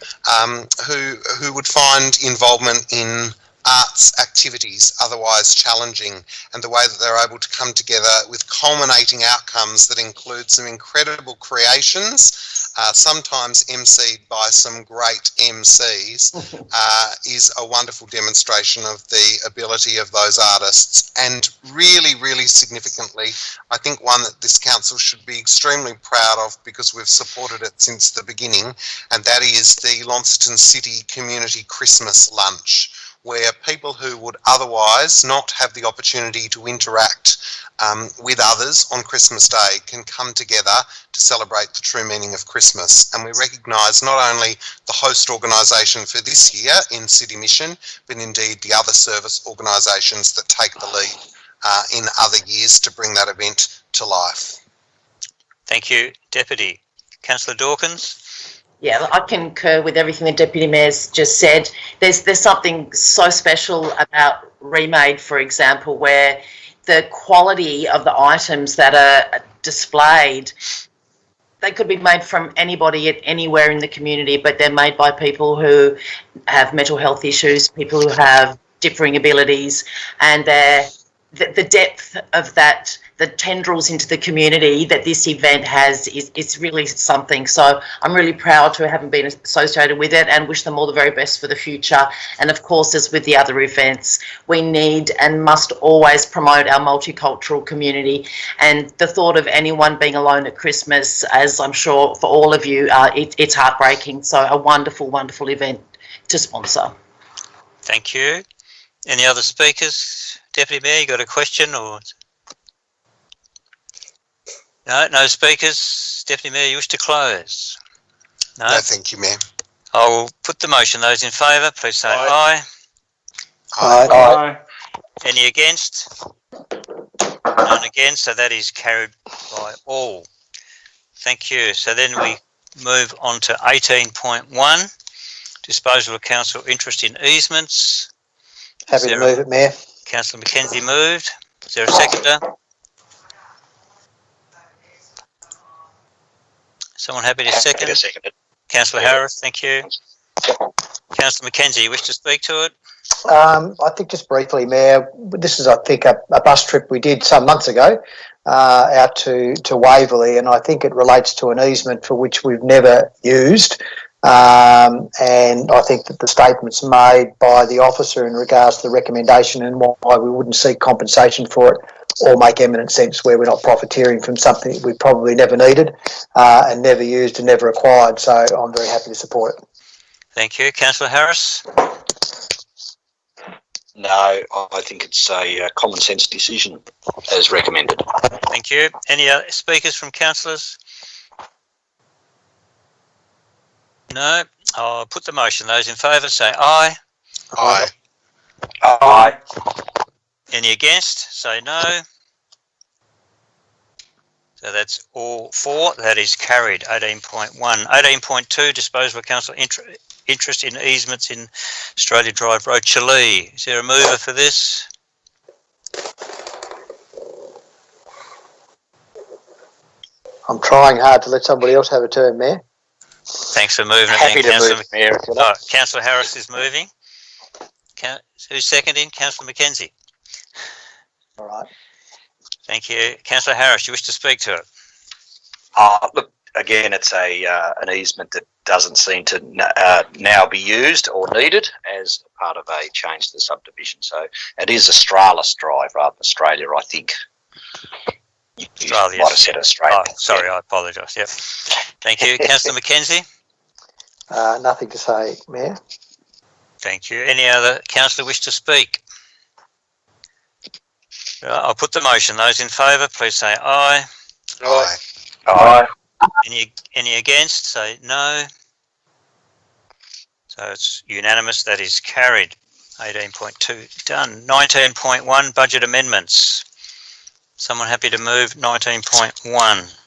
would find involvement in arts activities otherwise challenging, and the way that they're able to come together with culminating outcomes that include some incredible creations, sometimes emceed by some great MCs, is a wonderful demonstration of the ability of those artists. And really, really significantly, I think one that this council should be extremely proud of, because we've supported it since the beginning, and that is the Launceston City Community Christmas Lunch, where people who would otherwise not have the opportunity to interact with others on Christmas Day can come together to celebrate the true meaning of Christmas. And we recognise not only the host organisation for this year in City Mission, but indeed the other service organisations that take the lead in other years to bring that event to life. Thank you, Deputy. Councillor Dawkins? Yeah, I concur with everything the Deputy Mayor's just said. There's something so special about Remade, for example, where the quality of the items that are displayed, they could be made from anybody at anywhere in the community, but they're made by people who have mental health issues, people who have differing abilities, and the depth of that, the tendrils into the community that this event has is really something. So I'm really proud to have been associated with it and wish them all the very best for the future. And of course, as with the other events, we need and must always promote our multicultural community. And the thought of anyone being alone at Christmas, as I'm sure for all of you, it's heartbreaking. So a wonderful, wonderful event to sponsor. Thank you. Any other speakers? Deputy Mayor, you got a question or? No speakers. Deputy Mayor, you wish to close? No, Thank you, Mayor. I will put the motion. Those in favour, please say aye. Aye. Aye. Any against? None against, so that is carried by all. Thank you. So then we move on to 18.1, disposal of council interest in easements. Happy to move it, Mayor. Councillor Mackenzie moved. Is there a seconder? Someone happy to second? Councillor Harris, thank you. Councillor Mackenzie, you wish to speak to it? I think just briefly, Mayor, this is, I think, a bus trip we did some months ago out to Waverley, and I think it relates to an easement for which we've never used. And I think that the statements made by the officer in regards to the recommendation and why we wouldn't seek compensation for it all make eminent sense, where we're not profiteering from something we probably never needed and never used and never acquired. So I'm very happy to support it. Thank you. Councillor Harris? No, I think it's a common sense decision as recommended. Thank you. Any other speakers from councillors? No. I'll put the motion. Those in favour say aye. Aye. Aye. Any against? Say no. So that's all four. That is carried. 18.1. 18.2, disposal of council interest in easements in Australia Drive Road, Chile. Is there a mover for this? I'm trying hard to let somebody else have a turn, Mayor. Thanks for moving it. Happy to move, Mayor. Councillor Harris is moving. Who's seconding? Councillor Mackenzie. All right. Thank you. Councillor Harris, you wish to speak to it? Look, again, it's an easement that doesn't seem to now be used or needed as part of a change to the subdivision. So it is Australis Drive rather than Australia, I think. Australia. Might have said Australia. Oh, sorry, I apologise. Yep. Thank you. Councillor Mackenzie? Nothing to say, Mayor. Thank you. Any other councillor wish to speak? I'll put the motion. Those in favour, please say aye. Aye. Aye. Any against? Say no. So it's unanimous. That is carried. 18.2 done. 19.1 budget amendments. Someone happy to move 19.1?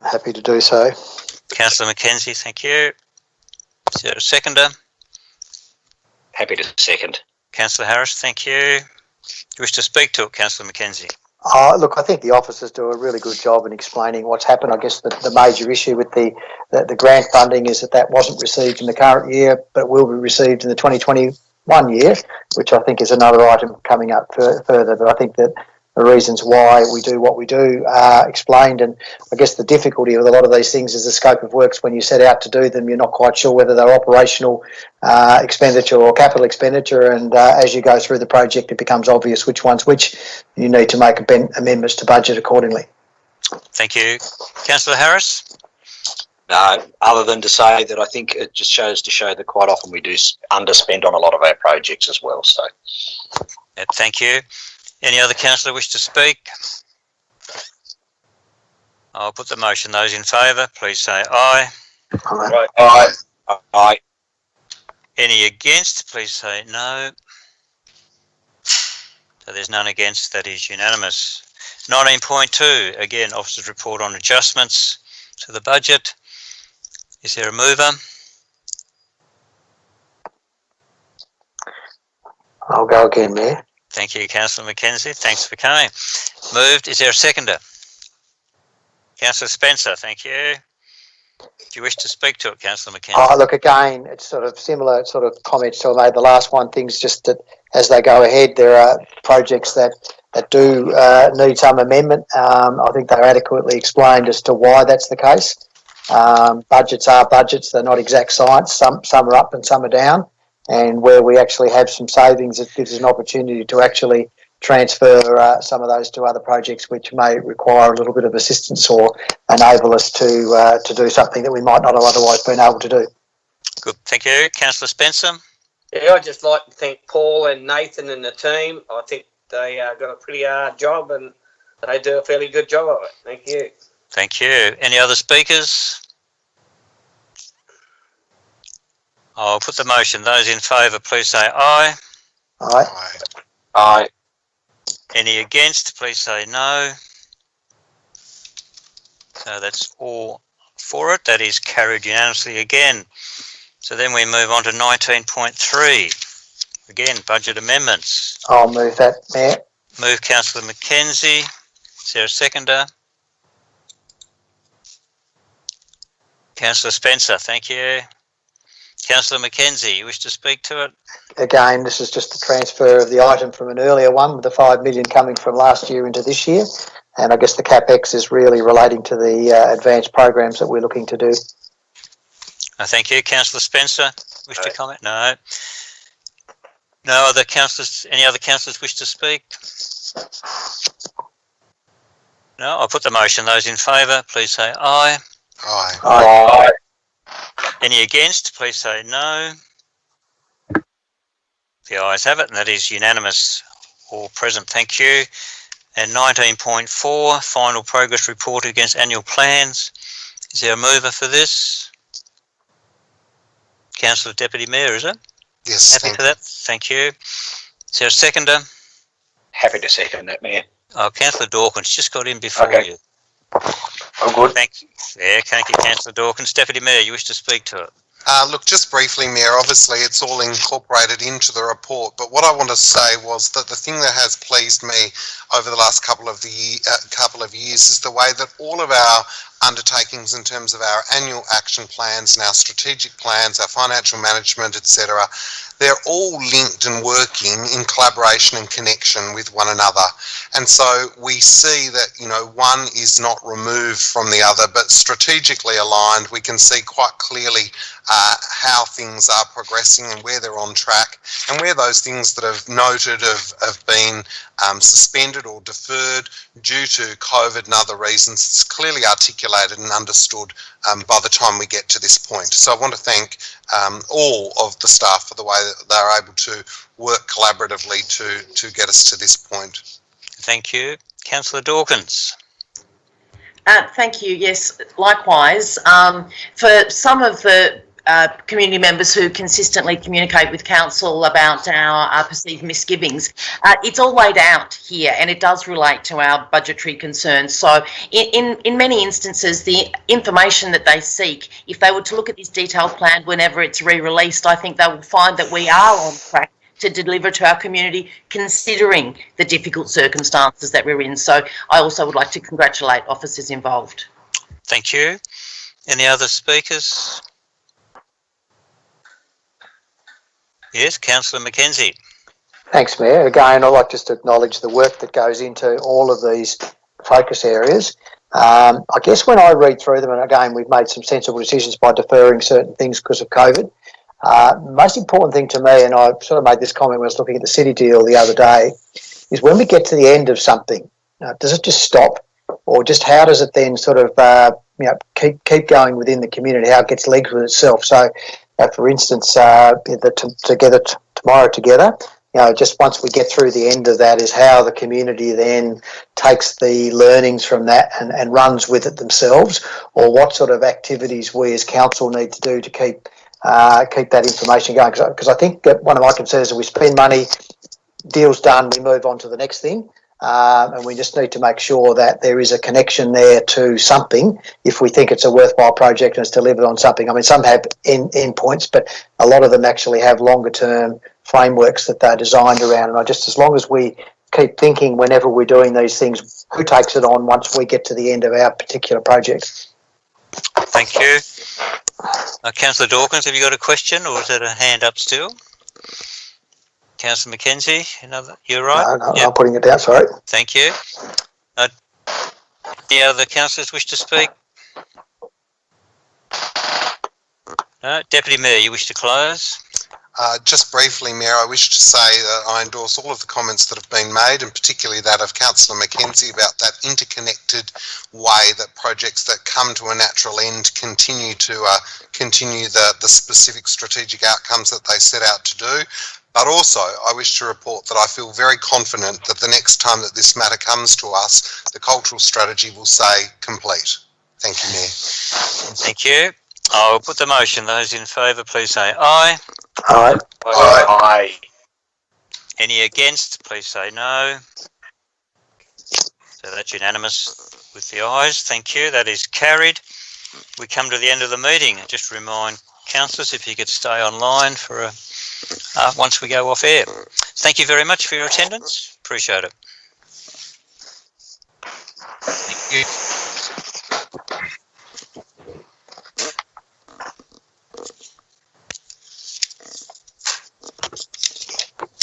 Happy to do so. Councillor Mackenzie, thank you. Is there a seconder? Happy to second. Councillor Harris, thank you. Do you wish to speak to it, Councillor Mackenzie? Look, I think the officers do a really good job in explaining what's happened. I guess the major issue with the grant funding is that wasn't received in the current year, but will be received in the 2021 year, which I think is another item coming up further. But I think that the reasons why we do what we do are explained, and I guess the difficulty with a lot of these things is the scope of works. When you set out to do them, you're not quite sure whether they're operational expenditure or capital expenditure, and as you go through the project it becomes obvious which one's which. You need to make amendments to budget accordingly. Thank you. Councillor Harris? No, other than to say that I think it just shows that quite often we do underspend on a lot of our projects as well. So, Thank you. Any other councillor wish to speak? I'll put the motion. Those in favour, please say aye. Aye. Aye. Aye. Any against, please say no. So there's none against. That is unanimous. 19.2, again, officers report on adjustments to the budget. Is there a mover? I'll go again, Mayor. Thank you, Councillor Mackenzie. Thanks for coming. Moved. Is there a seconder? Councillor Spencer, thank you. Do you wish to speak to it, Councillor Mackenzie? Look, again, it's sort of similar sort of comments to I made the last one. Things just that as they go ahead, there are projects that do need some amendment. I think they're adequately explained as to why that's the case. Budgets are budgets. They're not exact science. Some are up and some are down. And where we actually have some savings, it gives us an opportunity to actually transfer some of those to other projects which may require a little bit of assistance or enable us to do something that we might not have otherwise been able to do. Good, thank you. Councillor Spencer? Yeah, I'd just like to thank Paul and Nathan and the team. I think they got a pretty hard job and they do a fairly good job of it. Thank you. Thank you. Any other speakers? I'll put the motion. Those in favour, please say aye. Aye. Aye. Aye. Any against, please say no. So that's all for it. That is carried unanimously again. So then we move on to 19.3. Again, budget amendments. I'll move that, Mayor. Move Councillor Mackenzie. Is there a seconder? Councillor Spencer, thank you. Councillor Mackenzie, you wish to speak to it? Again, this is just a transfer of the item from an earlier one, with the 5 million coming from last year into this year. And I guess the CapEx is really relating to the advanced programs that we're looking to do. Thank you. Councillor Spencer, wish to comment? No. No other councillors, any other councillors wish to speak? No, I'll put the motion. Those in favour, please say aye. Aye. Aye. Any against, please say no. The ayes have it, and that is unanimous. All present, thank you. And 19.4, final progress report against annual plans. Is there a mover for this? Councillor Deputy Mayor, is it? Yes. Happy for that? Thank you. Is there a seconder? Happy to second that, Mayor. Oh, Councillor Dawkins just got in before you. I'm good. Thank you. Yeah, thank you, Councillor Dawkins. Deputy Mayor, you wish to speak to it? Look, just briefly, Mayor, obviously it's all incorporated into the report, but what I want to say was that the thing that has pleased me over the last couple of years is the way that all of our undertakings in terms of our annual action plans and our strategic plans, our financial management, etc., they're all linked and working in collaboration and connection with one another. And so we see that, you know, one is not removed from the other, but strategically aligned. We can see quite clearly how things are progressing and where they're on track, and where those things that have noted have been suspended or deferred due to COVID and other reasons. It's clearly articulated and understood by the time we get to this point. So I want to thank all of the staff for the way that they're able to work collaboratively to get us to this point. Thank you. Councillor Dawkins. Thank you. Yes, likewise. For some of the community members who consistently communicate with council about our perceived misgivings, it's all laid out here, and it does relate to our budgetary concerns. So in many instances, the information that they seek, if they were to look at this detailed plan whenever it's re-released, I think they will find that we are on track to deliver to our community, considering the difficult circumstances that we're in. So I also would like to congratulate officers involved. Thank you. Any other speakers? Yes, Councillor Mackenzie. Thanks, Mayor. Again, I'd like just to acknowledge the work that goes into all of these focus areas. I guess when I read through them, and again, we've made some sensible decisions by deferring certain things because of COVID. Most important thing to me, and I sort of made this comment when I was looking at the city deal the other day, is when we get to the end of something, does it just stop, or just how does it then sort of keep going within the community? How it gets legs with itself? So, for instance, tomorrow together. Just once we get through the end of that is how the community then takes the learnings from that and runs with it themselves, or what sort of activities we as council need to do to keep that information going. Because I think that one of my concerns is we spend money, deal's done, we move on to the next thing. And we just need to make sure that there is a connection there to something if we think it's a worthwhile project and it's delivered on something. I mean, some have end points, but a lot of them actually have longer term frameworks that they're designed around. And as long as we keep thinking whenever we're doing these things, who takes it on once we get to the end of our particular project. Thank you. Councillor Dawkins, have you got a question, or is that a hand up still? Councillor Mackenzie, you're right? No, yep. I'm putting it down, sorry. Thank you. Any other councillors wish to speak? No. Deputy Mayor, you wish to close? Just briefly, Mayor, I wish to say that I endorse all of the comments that have been made, and particularly that of Councillor Mackenzie about that interconnected way that projects that come to a natural end continue the specific strategic outcomes that they set out to do. But also, I wish to report that I feel very confident that the next time that this matter comes to us, the cultural strategy will say complete. Thank you, Mayor. Thank you. I'll put the motion. Those in favour, please say aye. Aye. Aye. Aye. Any against, please say no. So that's unanimous with the ayes. Thank you. That is carried. We come to the end of the meeting. Just remind councillors, if you could stay online for once we go off air. Thank you very much for your attendance. Appreciate it. Thank you.